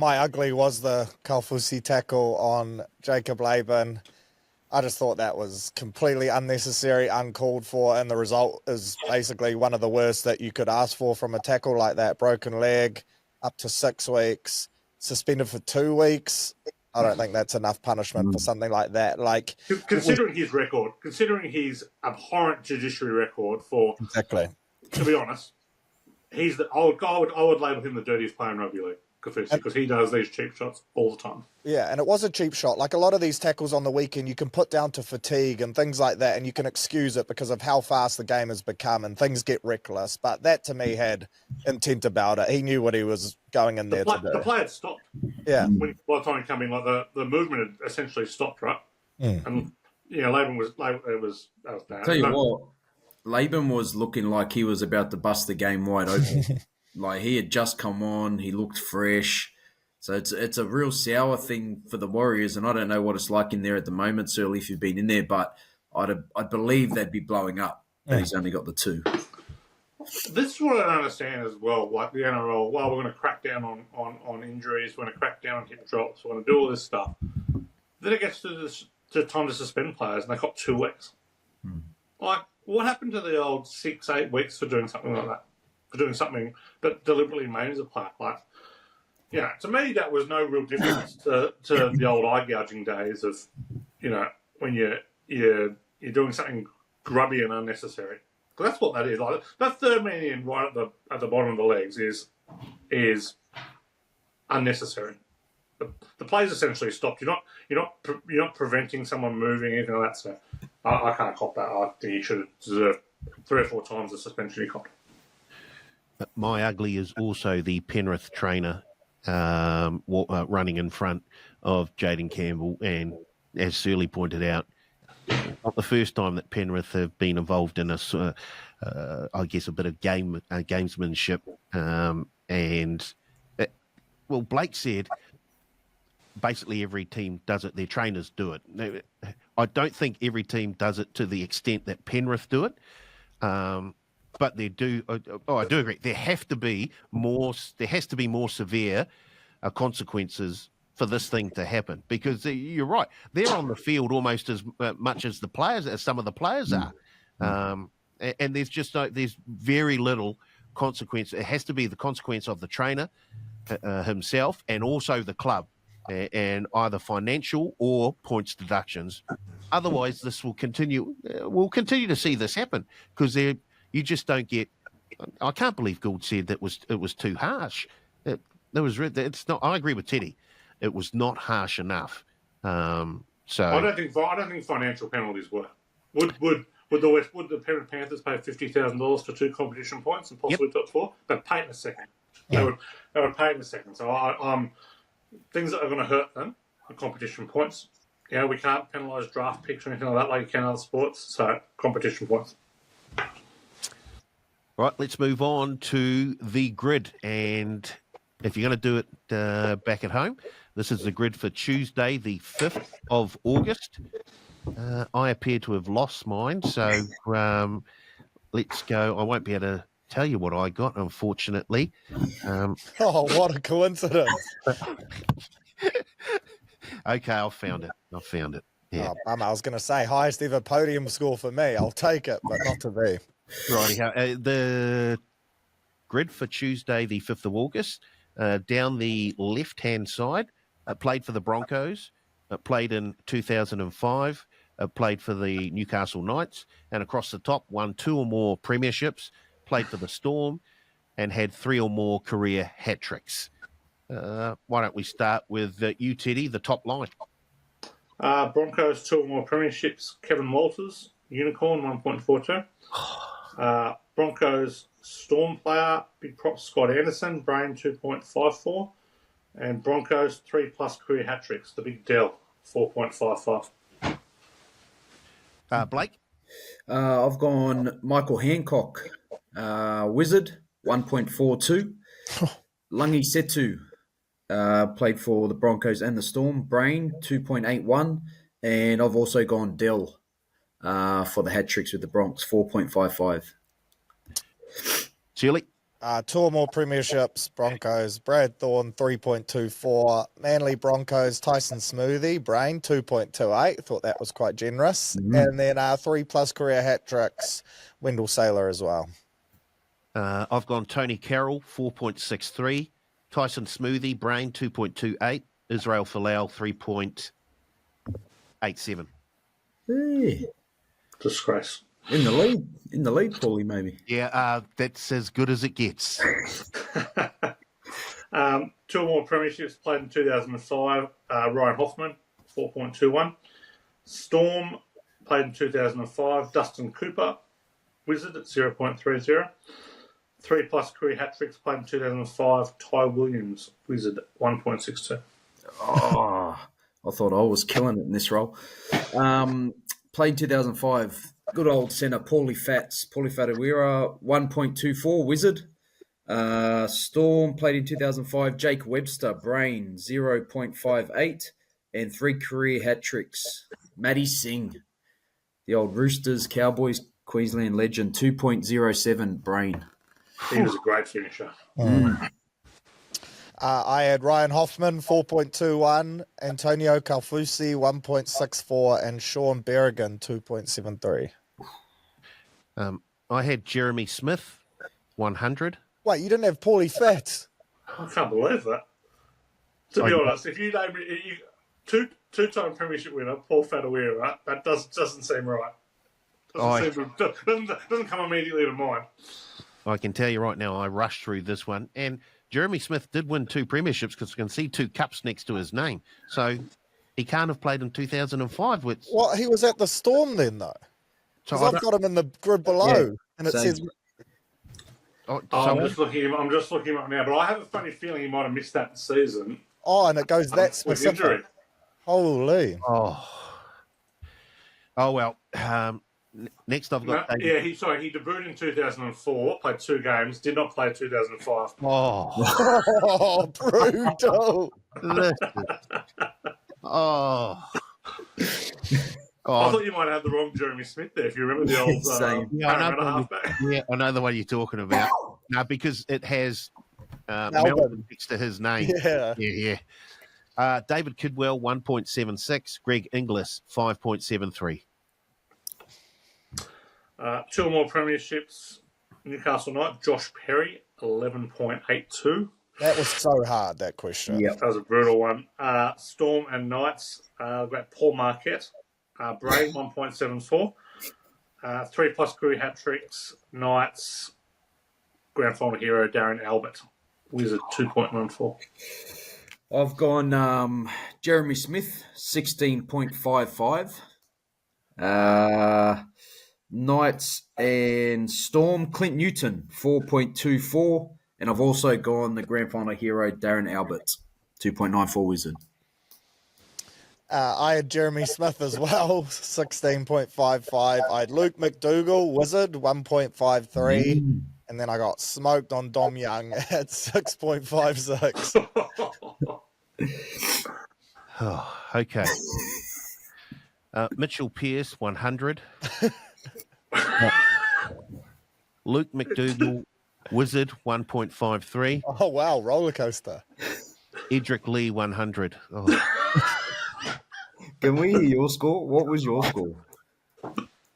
My ugly was the Kalfusi tackle on Jacob Laban. I just thought that was completely unnecessary, uncalled for, and the result is basically one of the worst that you could ask for from a tackle like that. Broken leg, up to 6 weeks, suspended for 2 weeks. I don't think that's enough punishment for something like that. Like,
considering his record, considering his abhorrent judiciary record for,
exactly.
To be honest, I would label him the dirtiest player in rugby league, because he does these cheap shots all the time.
Yeah, and it was a cheap shot. Like a lot of these tackles on the weekend, you can put down to fatigue and things like that, and you can excuse it because of how fast the game has become and things get reckless. But that, to me, had intent about it. He knew what he was going in there to do.
The play had stopped.
Yeah.
By the time he came in, like the movement had essentially stopped, right? And, Laban was bad.
Tell you what, Laban was looking like he was about to bust the game wide open. Like, he had just come on, he looked fresh. So it's a real sour thing for the Warriors, and I don't know what it's like in there at the moment, certainly if you've been in there, but I'd believe they'd be blowing up, but he's only got the 2.
This is what I don't understand as well, like the NRL, we're going to crack down on injuries, we're going to crack down on hip drops, we're going to do all this stuff. Then it gets to time to suspend players, and they got 2 weeks. Like, what happened to the old 6-8 weeks for doing something like that? For doing something that deliberately maims a player? Like, to me, that was no real difference to the old eye gouging days of, when you're doing something grubby and unnecessary. Because that's what that is. Like, that third man in right at the bottom of the legs is unnecessary. The play's essentially stopped. You're not preventing someone moving, anything like that. So I can't cop that. I think he should have deserved 3 or 4 times the suspension he copped.
My ugly is also the Penrith trainer running in front of Jaden Campbell. And as Surly pointed out, not the first time that Penrith have been involved in I guess, a bit of gamesmanship. Well, Blake said basically every team does it. Their trainers do it. Now, I don't think every team does it to the extent that Penrith do it. But they do. I do agree. There has to be more severe consequences for this thing to happen, because you're right. They're on the field almost as much as some of the players are, and there's very little consequence. It has to be the consequence of the trainer himself, and also the club, and either financial or points deductions. Otherwise, this will continue. We'll continue to see this happen, because you just don't get. I can't believe Gould said that it was too harsh. It's not. I agree with Teddy. It was not harsh enough. So
I don't think financial penalties were. Would the Penrith Panthers pay $50,000 for 2 competition points and possibly top 4? They'd pay it in a second.
Yeah.
They would pay it in a second. So things that are going to hurt them are competition points. We can't penalise draft picks or anything like that like you can in other sports. So competition points.
Right, let's move on to the grid. And if you're going to do it back at home, this is the grid for Tuesday, the 5th of August. I appear to have lost mine, so let's go. I won't be able to tell you what I got, unfortunately.
What a coincidence.
Okay, I found it. Yeah.
Oh, bummer. I was going to say, highest ever podium score for me. I'll take it, but not to be.
Righty, the grid for Tuesday, the 5th of August, down the left-hand side, played for the Broncos, played in 2005, played for the Newcastle Knights, and across the top, won 2 or more premierships, played for the Storm, and had 3 or more career hat-tricks. Why don't we start with you, Teddy, the top line?
Broncos 2 or more premierships, Kevin Walters, Unicorn 1.42. Broncos Storm player, big prop Scott Anderson, Brain 2.54. And Broncos 3+ career hat-tricks, the big Dell 4.55.
Blake?
I've gone Michael Hancock, Wizard, 1.42. Lungi Setu, played for the Broncos and the Storm, Brain, 2.81. And I've also gone Dell for the hat-tricks with the Bronx, 4.55.
Shirley?
2 or more premierships, Broncos, Brad Thorne, 3.24. Manly Broncos, Tyson Smoothie, Brain, 2.28. Thought that was quite generous. And then 3+ career hat-tricks, Wendell Saylor as well.
I've gone Tony Carroll, 4.63. Tyson Smoothie, Brain, 2.28. Israel Folau, 3.87.
Hey.
Disgrace.
In the lead, Paulie, maybe.
Yeah, that's as good as it gets.
2 or more premierships, played in 2005, Ryan Hoffman, 4.21. Storm, played in 2005, Dustin Cooper, Wizard at 0.30. 3+ career hat-tricks, played in 2005, Ty Williams, Wizard, 1.62.
Oh, I thought I was killing it in this role. Played in 2005, good old centre, Paulie Fatawira, 1.24, Wizard. Storm, played in 2005, Jake Webster, Brain, 0.58. And 3 career hat-tricks, Matty Singh, the old Roosters, Cowboys, Queensland legend, 2.07, Brain.
He was a great finisher.
I had Ryan Hoffman, 4.21, Antonio Calfusi, 1.64, and Sean Berrigan, 2.73.
I had Jeremy Smith, 100.
Wait, you didn't have Paulie Fats?
I can't believe that. To be honest, if you name it, two-time premiership winner, Paul Fatawira, that doesn't seem right. Doesn't come immediately to mind.
I can tell you right now, I rushed through this one. And Jeremy Smith did win 2 premierships, because you can see 2 cups next to his name. So he can't have played in 2005.
Well, he was at the Storm then, though. Because I've got him in the grid below, and it says...
I'm just looking him up now, but I have a funny feeling he might have missed that season.
Oh, and it goes that
with
specific.
injury.
Holy.
Oh. Oh, well. Next I've got...
He debuted in 2004, played 2 games, did not play 2005.
Oh,
Oh, brutal.
listen. Oh.
I thought you might have the wrong Jeremy Smith there, if you remember the old
Same.
Parramatta halfback.
Yeah, I know the one you're talking about. No, because it has
Melbourne.
Melbourne next to his name.
Yeah.
Yeah. David Kidwell, 1.76. Greg Inglis, 5.73.
2 more premierships. Newcastle Knight, Josh Perry, 11.82.
That was so hard, that question.
Yep.
That was a brutal one. Storm and Knights, got Paul Marquette. Bray, 1.74. 3+ career hat tricks. Knights, grand final hero, Darren Albert. Wizard, 2.14.
I've gone Jeremy Smith, 16.55. Knights and Storm, Clint Newton, 4.24. And I've also gone the grand final hero, Darren Albert, 2.94 Wizard.
I had Jeremy Smith as well, 16.55. I had Luke McDougall, Wizard, 1.53. And then I got smoked on Dom Young at 6.56.
Oh, okay. Mitchell Pearce, 100. Luke McDougall, Wizard, 1.53.
Oh, wow, roller coaster.
Edric Lee, 100. Oh.
Can we hear your score? What was your score?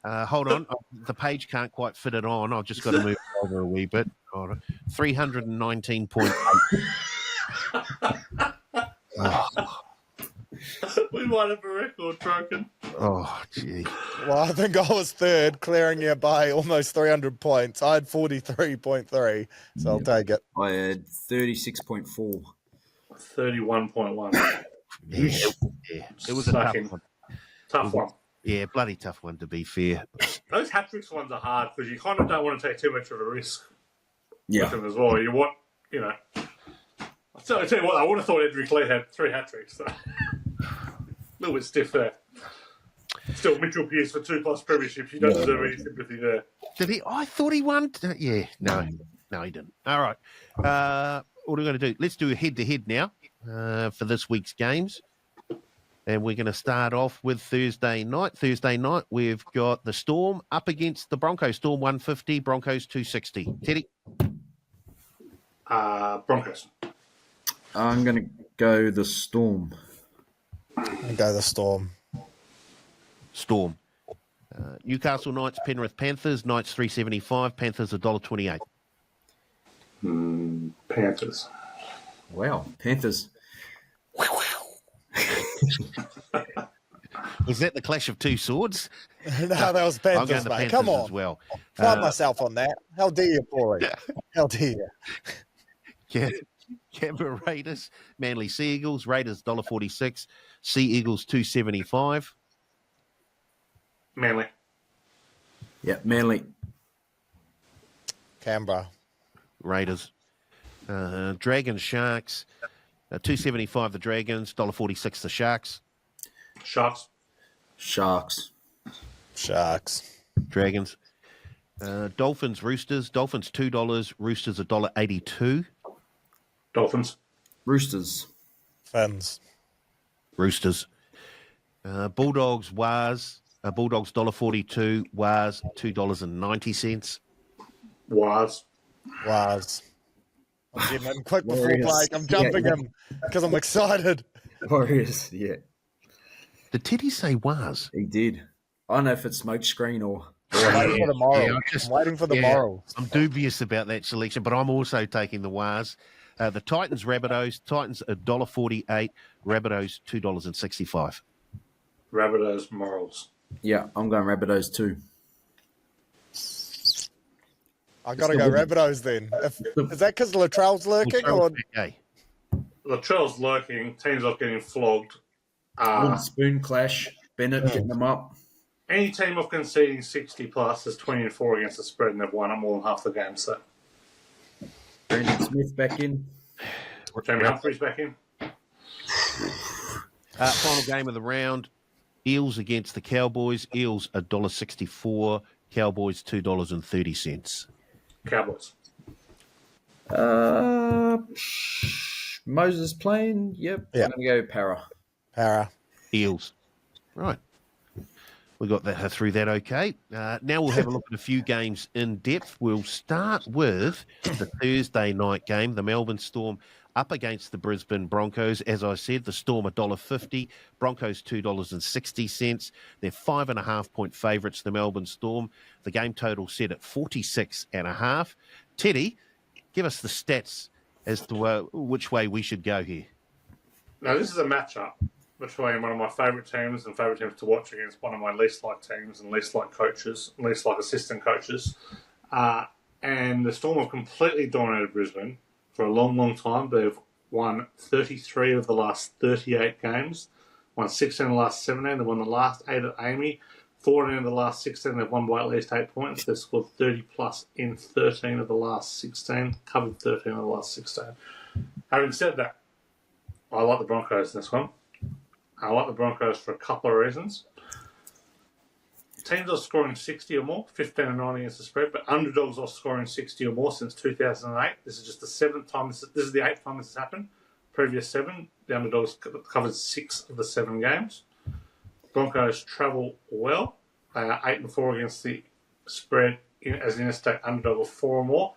Hold on. The page can't quite fit it on. I've just got to move it over a wee bit. Hold on. 319.8. Oh.
We might have a record broken.
Oh, gee.
Well, I think I was third, clearing you by almost 300 points. I had 43.3, so I'll take it.
I had 36.4.
31.1.
Yeah. It was a tough one.
Tough one.
Yeah, bloody tough one, to be fair.
Those hat tricks ones are hard because you kind of don't want to take too much of a risk with
Yeah.
them as well. You want, So I tell you what, I would have thought Edric Lee had 3 hat tricks. So. A little bit stiff there. Still, Mitchell Pearce for 2+ premierships. You don't deserve any sympathy there.
Did he? I thought he won. Yeah, no, he didn't. All right. What are we going to do? Let's do a head-to-head now for this week's games. And we're going to start off with Thursday night. Thursday night, we've got the Storm up against the Broncos. Storm 150, Broncos 260. Teddy?
Broncos.
I'm going to go the Storm.
I'll go the Storm.
Storm. Newcastle Knights, Penrith Panthers. Knights 375, Panthers $1.28.
Panthers.
Wow, Panthers.
Was that the clash of two swords?
No, that was
I'm going
Panthers,
to
mate.
Panthers
Come on.
as well.
Pride myself on that. How dare you, Paulie? How dare you?
Canberra Raiders, Manly Sea Eagles. Raiders $1.46, Sea Eagles $2.75.
Manly.
Yeah, Manly.
Canberra.
Raiders. Dragons Sharks, $2.75 the Dragons, $1.46 the Sharks.
Sharks.
Sharks.
Sharks.
Dragons. Dolphins Roosters. Dolphins $2, Roosters $1.82.
Dolphins.
Roosters.
Fins.
Roosters. Bulldogs Wars. Bulldogs $1.42, Wars $2.90.
Wires.
Wars. I'm getting in quick before
Warriors.
Blake. I'm jumping him because I'm excited.
Warriors, yeah.
Did Teddy say Wars?
He did. I don't know if it's smoke screen or...
I'm waiting for the moral.
Yeah,
I'm waiting for the moral.
I'm dubious about that selection, but I'm also taking the Wars. The Titans Rabbitohs. Titans $1.48, Rabbitohs $2.65.
Rabbitohs Morals.
Yeah, I'm going Rabbitohs too.
I got to go Rabbitohs then. Is that because Latrell's lurking? Or...
Okay.
Latrell's lurking. Teams off getting flogged.
Wooden spoon clash. Bennett getting them up.
Any team off conceding 60+ is 20-4 against the spread, and they've won more than half the game. So
Brandon Smith back in.
Jamie Humphrey's back in.
Final game of the round. Eels against the Cowboys. Eels $1.64. Cowboys $2.30.
Cowboys.
Moses playing. Yep.
Yeah.
I'm going to go para.
Para.
Eels. Right. We got that through that okay. Now we'll have a look at a few games in depth. We'll start with the Thursday night game, the Melbourne Storm up against the Brisbane Broncos. As I said, the Storm $1.50, Broncos $2.60. They're 5.5-point favourites, the Melbourne Storm. The game total set at 46.5. Teddy, give us the stats as to which way we should go here.
Now, this is a matchup between one of my favourite teams and favourite teams to watch against one of my least liked teams and least liked coaches, and least liked assistant coaches. And the Storm have completely dominated Brisbane for a long, long time. They've won 33 of the last 38 games, won 16 of the last 17. They've won the last 8 at Amy, 14 of the last 16. They've won by at least 8 points. They've scored 30 plus in 13 of the last 16, covered 13 of the last 16. Having said that, I like the Broncos in this one. I like the Broncos for a couple of reasons. Teams are scoring 60 or more, 15-9 against the spread, but underdogs are scoring 60 or more since 2008. This is just the 7th time. This is the 8th time this has happened. Previous 7, the underdogs covered 6 of the 7 games. Broncos travel well. They are 8-4 against the spread as an interstate underdog of 4 or more.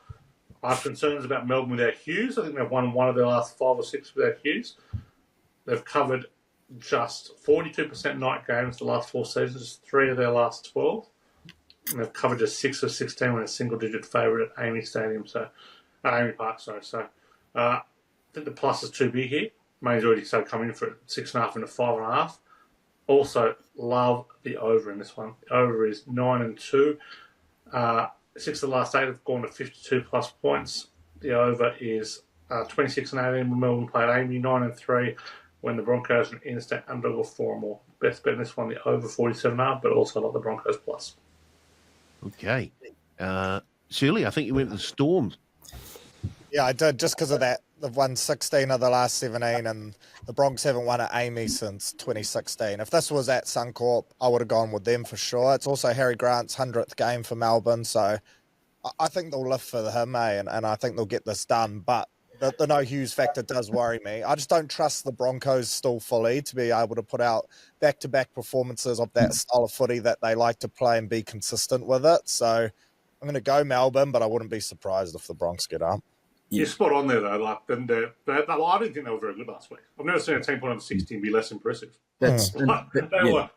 I have concerns about Melbourne without Hughes. I think they've won one of their last 5 or 6 without Hughes. They've covered just 42% night games the last 4 seasons, 3 of their last 12. And they've covered just 6 of 16 when a single-digit favourite at Amy Park. So I think the plus is too big here. May's already started coming in for 6.5 and a 5.5. Also, love the over in this one. The over is 9-2. 6 of the last 8 have gone to 52 plus points. The over is 26-18 when Melbourne played Amy, 9-3 when the Broncos are an interstate underdog of 4 or more. Best bet in this one, the over 47.5, but also like the Broncos plus.
Okay. Shirley, I think you went with the Storm.
Yeah, I did, just because of that. They've won 16 of the last 17, and the Bronx haven't won at Amy since 2016. If this was at Suncorp, I would have gone with them for sure. It's also Harry Grant's 100th game for Melbourne, so I think they'll lift for him, and I think they'll get this done. But the no Hughes factor does worry me. I just don't trust the Broncos still fully to be able to put out back-to-back performances of that style of footy that they like to play and be consistent with it. So I'm going to go Melbourne, but I wouldn't be surprised if the Bronx get up.
You're spot on there, though. Like, I didn't think they were very good last week. I've never seen a team put on 60 and be less impressive. They were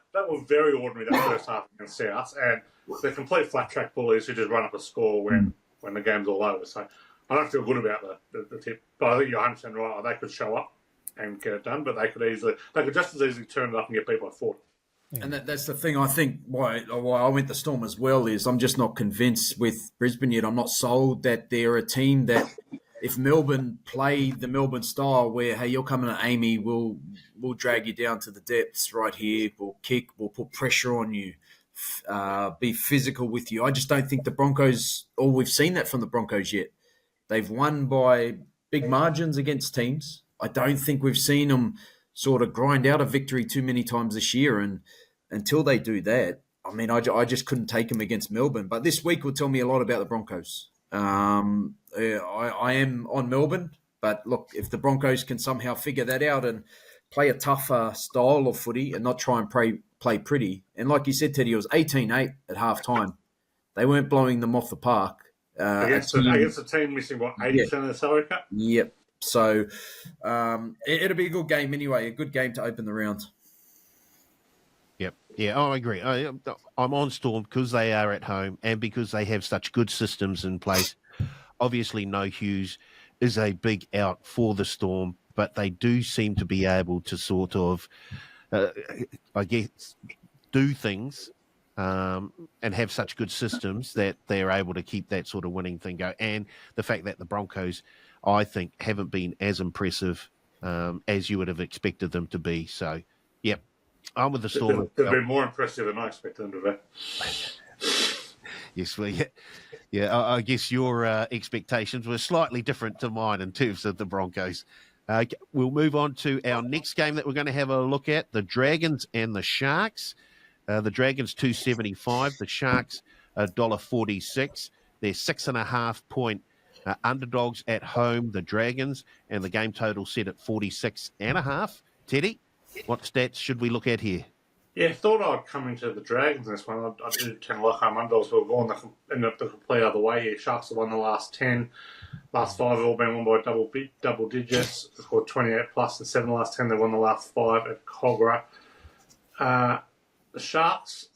very ordinary that first half against South, and they're complete flat track bullies who just run up a score when the game's all over. So I don't feel good about the tip, but I think you're 100% right. They could show up and get it done, but they could just as easily turn it up and get people at 40.
And that's the thing. I think why I went the Storm as well is I'm just not convinced with Brisbane yet. I'm not sold that they're a team that, if Melbourne play the Melbourne style where, hey, you're coming to Amy, we'll drag you down to the depths right here, we'll kick, we'll put pressure on you, be physical with you. I just don't think the Broncos, or we've seen that from the Broncos yet. They've won by big margins against teams. I don't think we've seen them sort of grind out a victory too many times this year. And until they do that, I mean, I just couldn't take them against Melbourne. But this week will tell me a lot about the Broncos. I am on Melbourne, but look, if the Broncos can somehow figure that out and play a tougher style of footy and not try and play pretty, and like you said, Teddy, it was 18-8 at halftime. They weren't blowing them off the park.
Against a team missing, 80% of the salary cap?
Yep. So it'll be a good game anyway, a good game to open the round.
Yep. Yeah, I agree. I'm on Storm because they are at home and because they have such good systems in place. Obviously, no Hughes is a big out for the Storm, but they do seem to be able to sort of, I guess, do things and have such good systems that they're able to keep that sort of winning thing go. And the fact that the Broncos, I think, haven't been as impressive as you would have expected them to be. So, yep. I'm with the Storm.
They've been more impressive than I expected them to be.
Yes, well, yeah. I guess your expectations were slightly different to mine in terms of the Broncos. We'll move on to our next game that we're going to have a look at, the Dragons and the Sharks. The Dragons 2.75, the Sharks $1.46. They're 6.5-point underdogs at home, the Dragons, and the game total set at 46.5. Teddy, what stats should we look at here?
Yeah, thought I'd come into the Dragons in this one. I do tend to like home underdogs, but we're going end up the complete other way here. Sharks have won the last 10. Last 5 have all been won by double digits. They've scored 28 plus, and 7 of the last 10 they've won the last 5 at Cogra. The Sharks,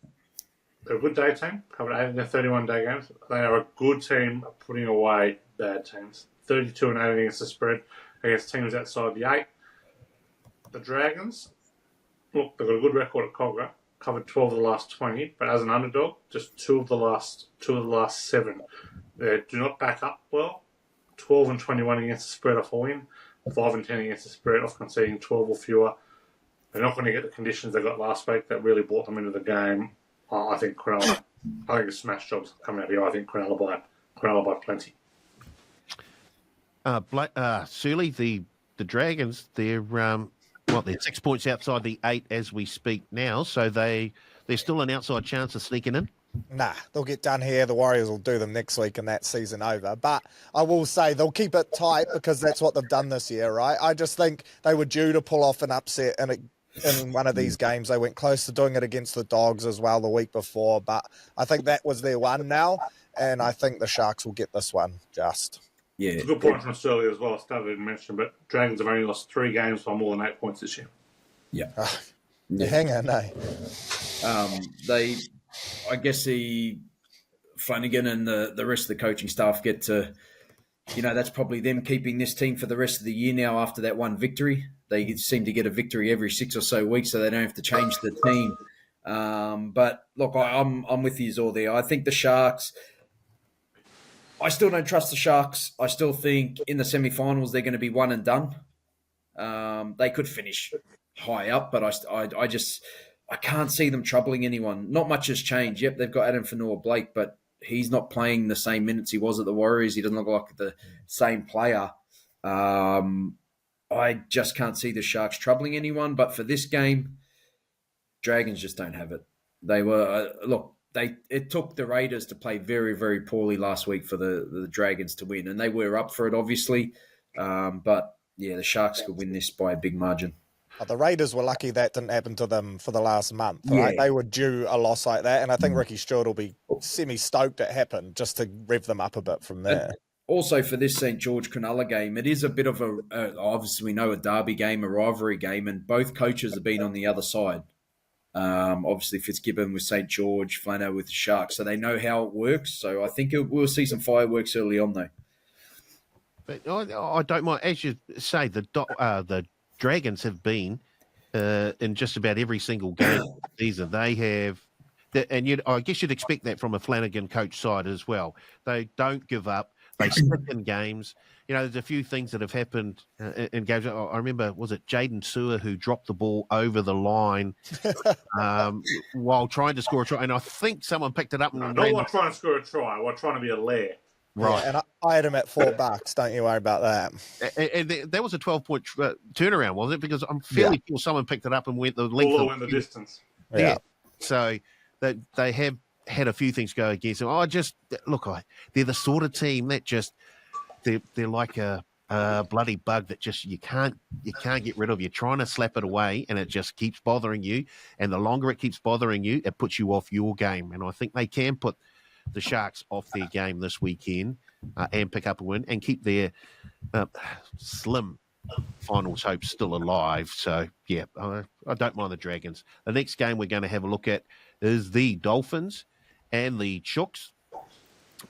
they're a good day team, covered 8 in their 31-day games. They are a good team at putting away bad teams. 32-8 against the spread against teams outside the 8. The Dragons, look, they've got a good record at Cogra, covered 12 of the last 20, but as an underdog, just 2 of the last 7. They do not back up well. 12 and 21 against the spread off a win, 5 and 10 against the spread off conceding 12 or fewer. They're not going to get the conditions they got last week that really brought them into the game. I think Cronulla, a smash job's coming out here. I think Cronulla by plenty.
Surly, the Dragons, they're 6 points outside the 8 as we speak now, so they're still an outside chance of sneaking in.
Nah, they'll get done here. The Warriors will do them next week and that season over. But I will say they'll keep it tight because that's what they've done this year, right? I just think they were due to pull off an upset in one of these games. They went close to doing it against the Dogs as well the week before. But I think that was their one now, and I think the Sharks will get this one just.
Yeah.
It's a good point from Australia as well. I started to mention, but Dragons have only lost 3 games by more than 8 points this year.
Yeah.
Hang on, eh?
I guess Flanagan and the rest of the coaching staff get to, that's probably them keeping this team for the rest of the year now after that one victory. They seem to get a victory every 6 or so weeks, so they don't have to change the team. But look, I'm with you all there. I think the Sharks, I still don't trust the Sharks. I still think in the semi-finals they're going to be one and done. They could finish high up, but I can't see them troubling anyone. Not much has changed. Yep, they've got Adam Fanua-Blake, but he's not playing the same minutes he was at the Warriors. He doesn't look like the same player. I just can't see the Sharks troubling anyone. But for this game, Dragons just don't have it. They were it took the Raiders to play very, very poorly last week for the Dragons to win, and they were up for it, obviously. But yeah, the Sharks could win this by a big margin.
The Raiders were lucky that didn't happen to them for the last month, right?
Yeah.
They were due a loss like that, and I think Ricky Stewart will be semi-stoked it happened just to rev them up a bit from there.
And also for this St. George Cronulla game, it is a bit of obviously we know a derby game, a rivalry game, and both coaches have been on the other side. Obviously Fitzgibbon with St. George, Flano with the Sharks, so they know how it works. So I think we'll see some fireworks early on, though.
But I don't mind, as you say, the Dragons have been in just about every single game this season. They have, and I guess you'd expect that from a Flanagan coach side as well. They don't give up. They stick in games. There's a few things that have happened in games. I remember, was it Jaden Sewer who dropped the ball over the line while trying to score a try? And I think someone picked it up. And
not while trying to score a try. While trying to be a lair.
Right.
Yeah, and I had him at $4. Don't you worry about that.
And that was a 12-point turnaround, wasn't it? Because I'm fairly sure someone picked it up and went the length.
Although in the distance.
Yeah.
So they have had a few things go against them. They're the sort of team that just they're like a bloody bug that just you can't get rid of. You're trying to slap it away, and it just keeps bothering you. And the longer it keeps bothering you, it puts you off your game. And I think they can put the Sharks off their game this weekend and pick up a win and keep their slim finals hopes still alive. So, yeah, I don't mind the Dragons. The next game we're going to have a look at is the Dolphins and the Chooks.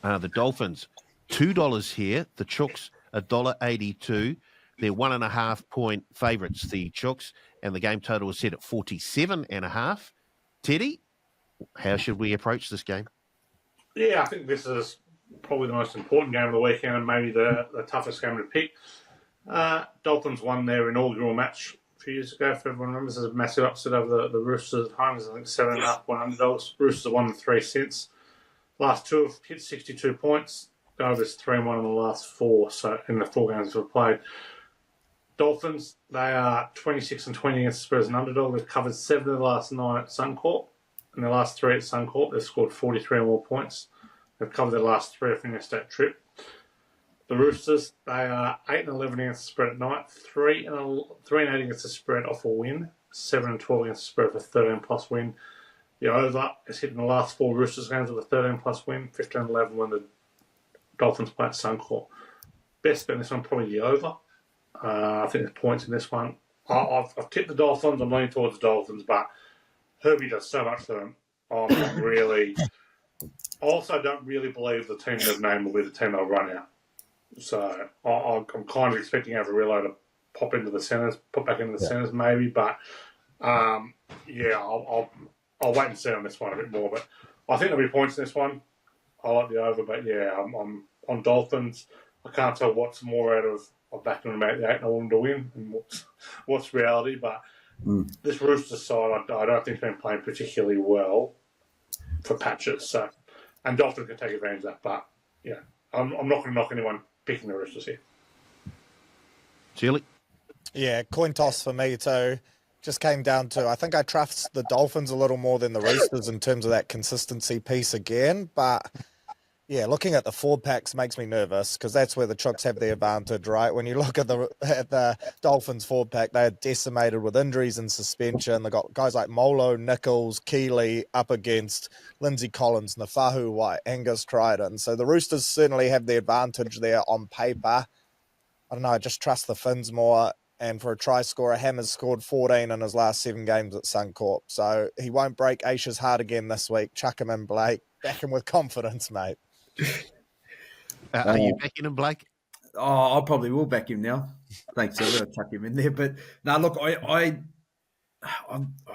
The Dolphins, $2 here. The Chooks, $1.82. They're 1.5-point favourites, the Chooks, and the game total is set at 47.5. Teddy, how should we approach this game?
Yeah, I think this is probably the most important game of the weekend and maybe the toughest game to pick. Dolphins won their inaugural match a few years ago, if everyone remembers. There's a massive upset over the Roosters at home. There's, I think, 7.5-point underdogs. Roosters have won 3 since. Last 2 have hit 62 points. Dover's 3-1 in the last 4, so in the 4 games we've played. Dolphins, they are 26-20 against the spread as an underdog. They've covered 7 of the last 9 at Suncorp. In the last 3 at Suncorp, they've scored 43 or more points. They've covered their last 3 off their state trip. The Roosters, they are 8-11 against the spread at night, 3-8 against the spread off a win, 7-12 against the spread for a 13-plus win. The over is hitting the last 4 Roosters games with a 13-plus win, 15-11 when the Dolphins play at Suncorp. Best bet in this one, probably the over. I think there's points in this one. I've tipped the Dolphins. I'm leaning towards the Dolphins, but Herbie does so much for them. I'm not really... I also don't really believe the team they've named will be the team they'll run out. So I'm kind of expecting Averillo to pop into the centres, put back into the centres maybe, but I'll wait and see on this one a bit more. But I think there'll be points in this one. I like the over, but I'm on Dolphins. I can't tell what's more out of backing them out the 8 and I want them to win and what's reality, but this Roosters side I don't think they've been playing particularly well for patches. So, and Dolphins can take advantage of that, but I'm not going to knock anyone picking the Roosters here.
Chile?
Yeah, coin toss for me too. Just came down to, I think I trust the Dolphins a little more than the Roosters in terms of that consistency piece again. But yeah, looking at the forward packs makes me nervous because that's where the Chooks have the advantage, right? When you look at the Dolphins forward pack, they're decimated with injuries and suspension. They've got guys like Molo, Nichols, Keeley up against Lindsay Collins, Nafahu White, Angus Crichton. So the Roosters certainly have the advantage there on paper. I don't know, I just trust the Finns more. And for a try scorer, Hammer's scored 14 in his last 7 games at Suncorp. So he won't break Aisha's heart again this week. Chuck him in, Blake. Back him with confidence, mate.
Are you backing him, Blake?
I probably will back him now. Thanks, I'm going to tuck him in there. But no, look, I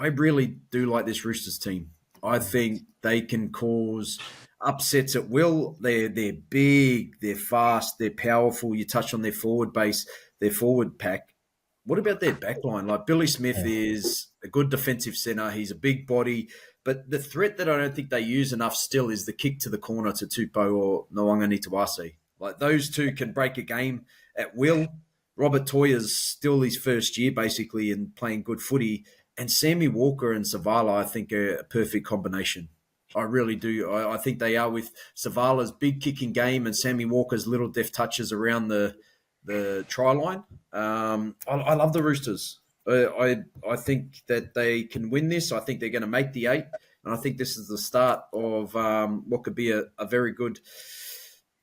really do like this Roosters team. I think they can cause upsets at will. They're big, they're fast, they're powerful. You touch on their forward base, their forward pack. What about their backline? Like Billy Smith is a good defensive centre. He's a big body. But the threat that I don't think they use enough still is the kick to the corner to Tupou or Nwanga-Nitawase. Like those two can break a game at will. Robert Toya's still his first year basically in playing good footy. And Sammy Walker and Savala I think are a perfect combination. I really do. I think they are with Savala's big kicking game and Sammy Walker's little deft touches around the try line. I love the Roosters. I think that they can win this. I think they're going to make the 8. And I think this is the start of what could be a very good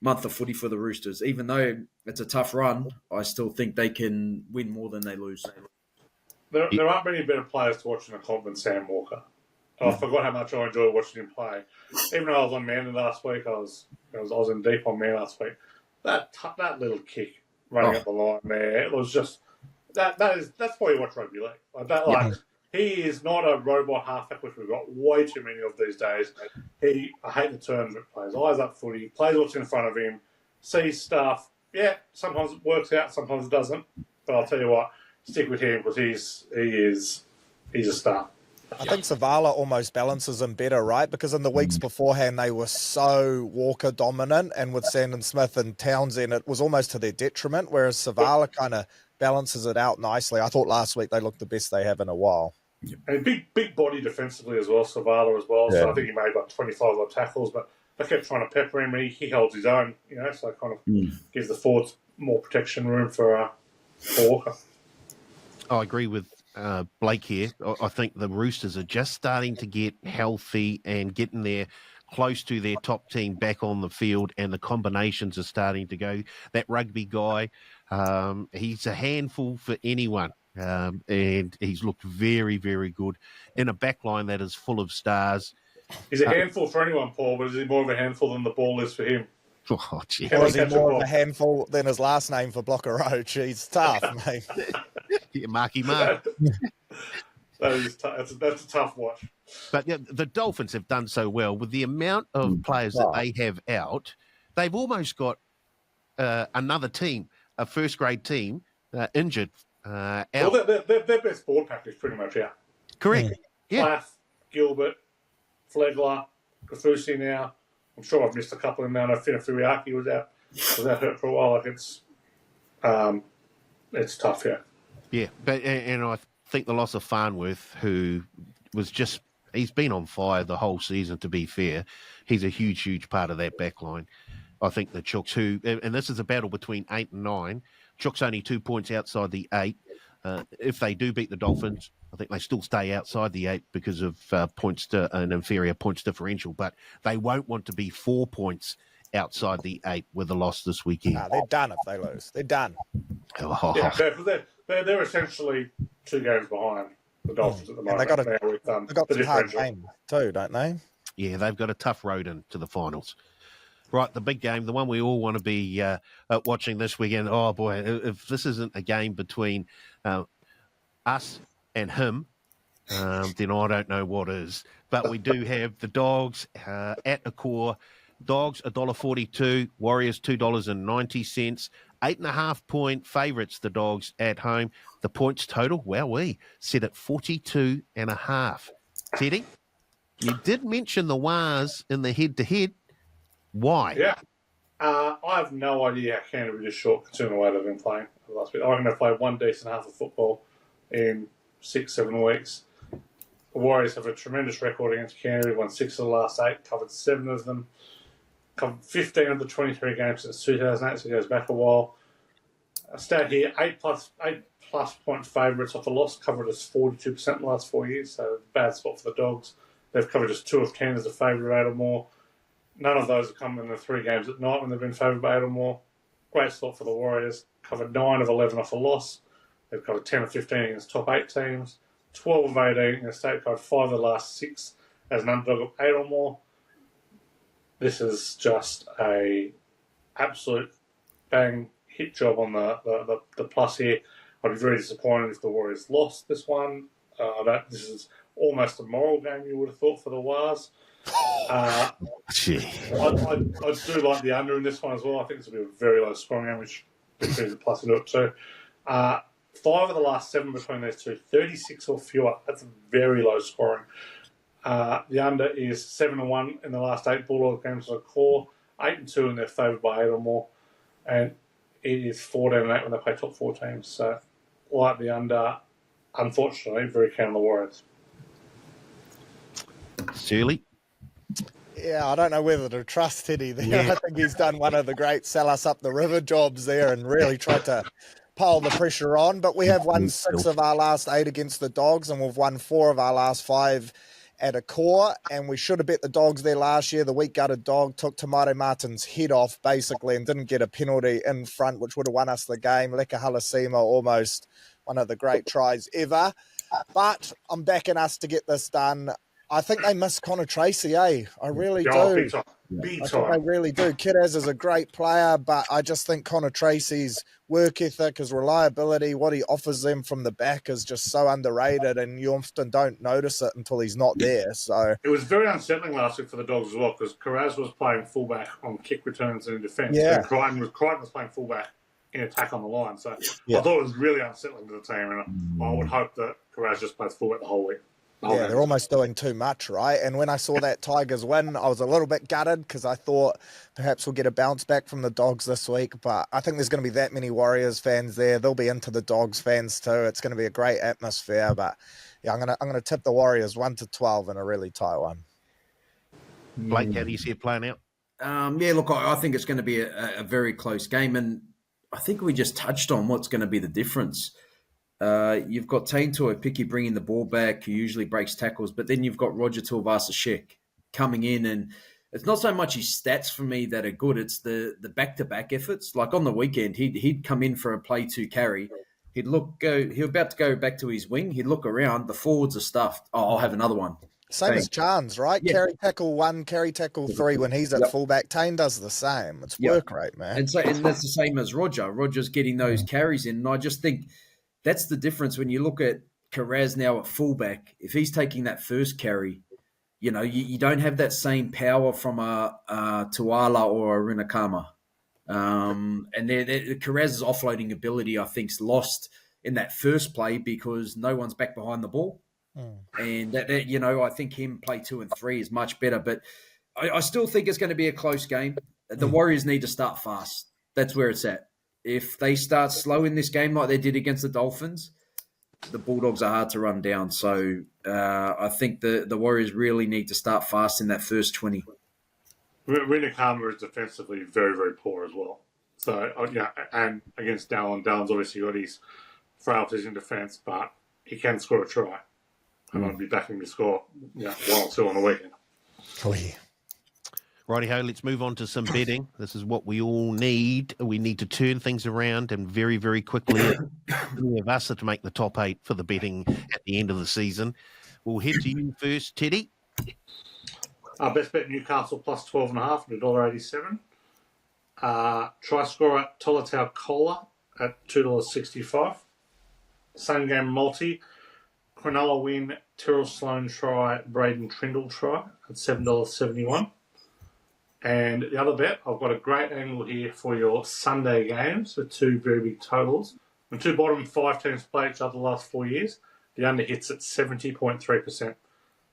month of footy for the Roosters. Even though it's a tough run, I still think they can win more than they lose.
There aren't many better players to watch in the comp than Sam Walker. I forgot how much I enjoyed watching him play. Even though I was on Manly last week, I was in deep on Man last week. That little kick running up the line there, it was just that's why you watch rugby league. He is not a robot halfback, which we've got way too many of these days. I hate the term, but plays eyes up footy, plays what's in front of him, sees stuff. Yeah, sometimes it works out, sometimes it doesn't. But I'll tell you what, stick with him because he's a star.
I think Savala almost balances him better, right? Because in the weeks beforehand, they were so Walker dominant, and with Sandon Smith and Townsend, it was almost to their detriment, whereas Savala kind of balances it out nicely. I thought last week they looked the best they have in a while.
And big body defensively as well, Savala as well. Yeah. So I think he made like 25 odd tackles, but they kept trying to pepper him, and he holds his own, so it kind of gives the forwards more protection room for Walker.
I agree with Blake here. I think the Roosters are just starting to get healthy and getting there close to their top team back on the field, and the combinations are starting to go. That rugby guy, he's a handful for anyone, and he's looked very, very good in a backline that is full of stars.
He's a handful for anyone, Paul, but is he more of a handful than the ball is for him?
Oh, gee.
Or is he more of a handful than his last name for Blocker Roach? He's tough, mate.
Yeah, Marky Mark.
That's a tough watch.
But the Dolphins have done so well with the amount of players that they have out. They've almost got another team, a first-grade team, injured out.
Well, their best board pack is pretty much out.
Correct. Yeah.
Plath, Gilbert, Flegler, Kafusi now. I'm sure I've missed a couple in there. I know Finafuriaki was out hurt for a while. Like it's tough, yeah.
Yeah, but and I think the loss of Farnworth, who was he's been on fire the whole season, to be fair. He's a huge part of that back line. I think the Chooks, and this is a battle between 8 and 9. Chooks only 2 points outside the 8. If they do beat the Dolphins, I think they still stay outside the 8 because of points to an inferior points differential, but they won't want to be 4 points outside the 8 with a loss this weekend.
Nah, they're done if they lose. They're done.
Oh.
Yeah, they're essentially 2 games behind the Dolphins at the moment.
And they got
the
some hard
differential.
games too, don't they?
Yeah, they've got a tough road into the finals. Right, the big game, the one we all want to be watching this weekend. Oh, boy, if this isn't a game between us and him, then I don't know what is. But we do have the Dogs at the core. Dogs, $1.42. Warriors, $2.90. 8.5-point favourites, the Dogs at home. The points total, wowee, set at 42.5. Teddy, you did mention the Wars in the head-to-head. Why?
Yeah. I have no idea how Canterbury is short considering the way they've been playing the last bit. I reckon they've played one decent half of football in 6-7 weeks. The Warriors have a tremendous record against Canterbury, won 6 of the last 8, covered 7 of them, covered 15 of the 23 games since 2008, so it goes back a while. A stat here, 8 plus point favourites off a loss, covered as 42% in the last 4 years, so bad spot for the Dogs. They've covered just 2 of 10 as a favourite, 8 or more. None of those have come in the 3 games at night when they've been favoured by 8 or more. Great spot for the Warriors. Covered 9 of 11 off a loss. They've covered 10 of 15 against top 8 teams. 12 of 18 in the state. Covered 5 of the last 6 as an underdog of 8 or more. This is just a absolute bang hit job on the plus here. I'd be very disappointed if the Warriors lost this one. This is almost a moral game, you would have thought, for the Wars.
Gee.
I do like the under in this one as well. I think it's going to be a very low scoring game, which brings a plus into it too. 5 of the last 7 between these two, 36 or fewer. That's very low scoring. The under is 7-1 in the last 8 Bulldog games on the core, 8-2 and they're favoured by 8 or more, and it is 14-8 when they play top 4 teams. So, like the under, unfortunately, very keen on the Warriors.
Shirley?
Yeah, I don't know whether to trust Teddy there.
Yeah.
I think he's done one of the great sell us up the river jobs there and really tried to pile the pressure on. But we have won 6 of our last 8 against the Dogs, and we've won 4 of our last 5 at a core. And we should have bet the Dogs there last year. The weak-gutted dog took Tamare Martin's head off, basically, and didn't get a penalty in front, which would have won us the game. Leka Halasima, almost one of the great tries ever. But I'm backing us to get this done. I think they miss Connor Tracy, I really do.
Big time. Big
I think
time.
they really do. Kidaz is a great player, but I just think Connor Tracy's work ethic, his reliability, what he offers them from the back is just so underrated, and you often don't notice it until he's not there. So
it was very unsettling last week for the Dogs as well, because Carraz was playing fullback on kick returns and in defence.
Yeah.
And Crichton was playing fullback in attack on the line. So
Yeah.
I thought it was really unsettling to the team, and I would hope that Carraz just plays fullback the whole week.
yeah, they're almost doing too much, right? And when I saw that Tigers win, I was a little bit gutted because I thought perhaps we'll get a bounce back from the Dogs this week. But I think there's going to be that many Warriors fans there. They'll be into the Dogs fans too. It's going to be a great atmosphere. But yeah, I'm gonna tip the Warriors 1-12 in a really tight one.
Blake, how do you see it playing out?
Yeah, look, I think it's going to be a very close game, and I think we just touched on what's going to be the difference. You've got Tain Tuoipiki bringing the ball back, who usually breaks tackles, but then you've got Roger Tuivasa-Sheck coming in, and it's not so much his stats for me that are good, it's the back-to-back efforts. Like on the weekend, he'd come in for a play-2 carry, he'd about to go back to his wing, he'd look around, the forwards are stuffed, I'll have another one.
Same as Chans, right?
Yeah.
Carry tackle 1, carry tackle 3 when he's at fullback. Tain does the same. It's work rate, man.
And that's the same as Roger. Roger's getting those carries in, and I just think that's the difference when you look at Carraz now at fullback. If he's taking that first carry, you know, you don't have that same power from a Tuala or a Rinakama. And Carraz's offloading ability, I think, is lost in that first play because no one's back behind the ball. And that, you know, I think him play 2 and 3 is much better. But I still think it's going to be a close game. The Warriors need to start fast. That's where it's at. If they start slow in this game like they did against the Dolphins, the Bulldogs are hard to run down. So I think the Warriors really need to start fast in that first 20.
Rinakama is defensively very, very poor as well. So, and against Dallin, Dallin's obviously got his frailties in defence, but he can score a try. And I'd be backing him to score 1 or 2 on the weekend.
Oh, yeah.
Righty-ho, let's move on to some betting. This is what we all need. We need to turn things around and very, very quickly. Any of us are to make the top 8 for the betting at the end of the season. We'll head to you first, Teddy.
Best bet Newcastle plus 12.5 at $1.87. Try scorer Tolatau Kola at $2.65. Same game multi. Cronulla win, Tyrrell Sloan try, Braden Trindle try at $7.71. And the other bet, I've got a great angle here for your Sunday games for 2 very big totals. The 2 bottom 5 teams play each other the last 4 years. The under hits at 70.3%.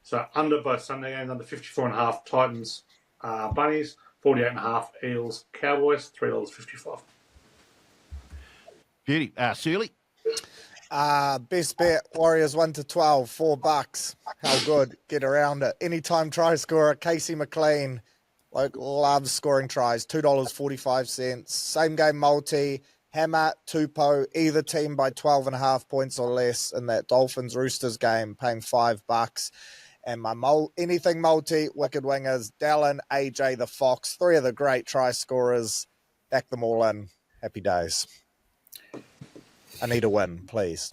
So under both Sunday games, under 54.5 Titans, Bunnies, 48.5 Eels, Cowboys, $3.55.
Beauty. Surly.
Best bet, Warriors 1 to 12, $4. How good? Get around it. Anytime try scorer, Casey McLean. Loves scoring tries, $2.45. Same game multi, Hammer, Tupou, either team by 12.5 points or less in that Dolphins-Roosters game, paying $5. And my anything multi, Wicked Wingers, Dallin, AJ, the Fox, 3 of the great try scorers. Back them all in. Happy days. I need a win, please.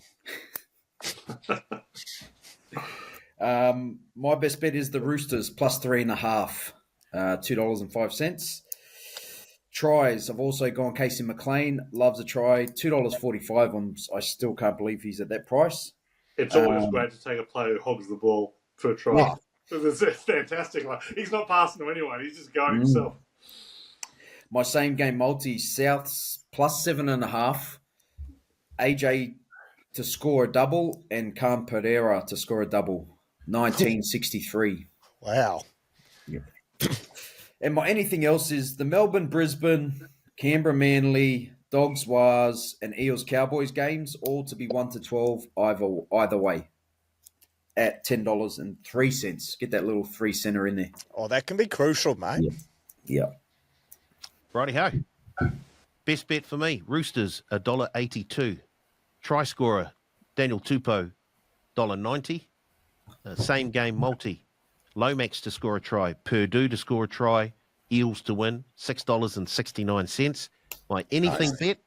My best bet is the Roosters plus 3.5. $2.05. Tries, I've also gone Casey McLean. Loves a try. $2.45. I still can't believe he's at that price.
It's always great to take a player who hogs the ball for a try.
Yeah.
It's fantastic. He's not passing to anyone. He's just going himself.
My same game multi, Souths plus 7.5. AJ to score a double and Khan Pereira to score a double. 1963.
Wow.
And my anything else is the Melbourne, Brisbane, Canberra, Manly, Dogs, Wars, and Eels, Cowboys games, all to be 1 to 12 either way at $10.03. Get that little 3 center in there.
Oh, that can be crucial, mate.
Yeah.
Righty-ho. Best bet for me, Roosters, $1.82. Try scorer, Daniel Tupou, $1.90. Same game multi. Lomax to score a try, Purdue to score a try, Eels to win, $6.69. My anything bet,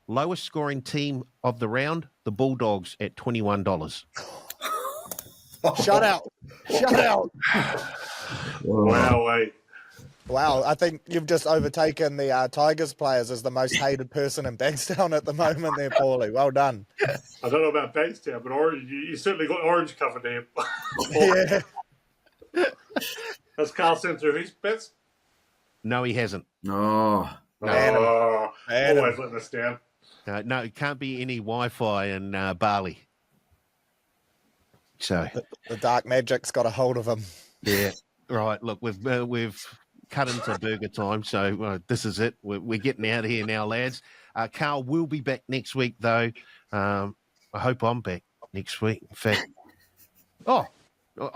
lowest scoring team of the round, the Bulldogs at $21.
Shut out. Wow, I think you've just overtaken the Tigers players as the most hated person in Bankstown at the moment there, Paulie. Well done.
I don't know about Bankstown, but Orange, you certainly got Orange covered there.
Yeah.
Has Carl sent through his bets?
No, he hasn't.
Oh.
Man.
Always letting us down.
No, it can't be any Wi-Fi in Bali. So
The dark magic's got a hold of him.
yeah, right. Look, we've cut into burger time, so this is it. We're getting out of here now, lads. Carl will be back next week, though. I hope I'm back next week. In fact, I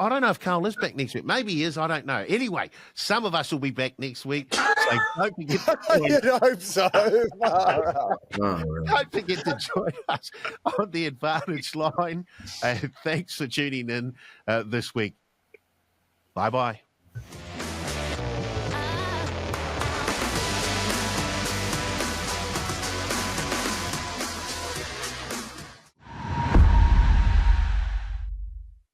don't know if Carl is back next week. Maybe he is. I don't know. Anyway, some of us will be back next week. So don't forget to join,
You'd hope so.
don't forget to join us on the Advantage Line. And thanks for tuning in this week. Bye-bye.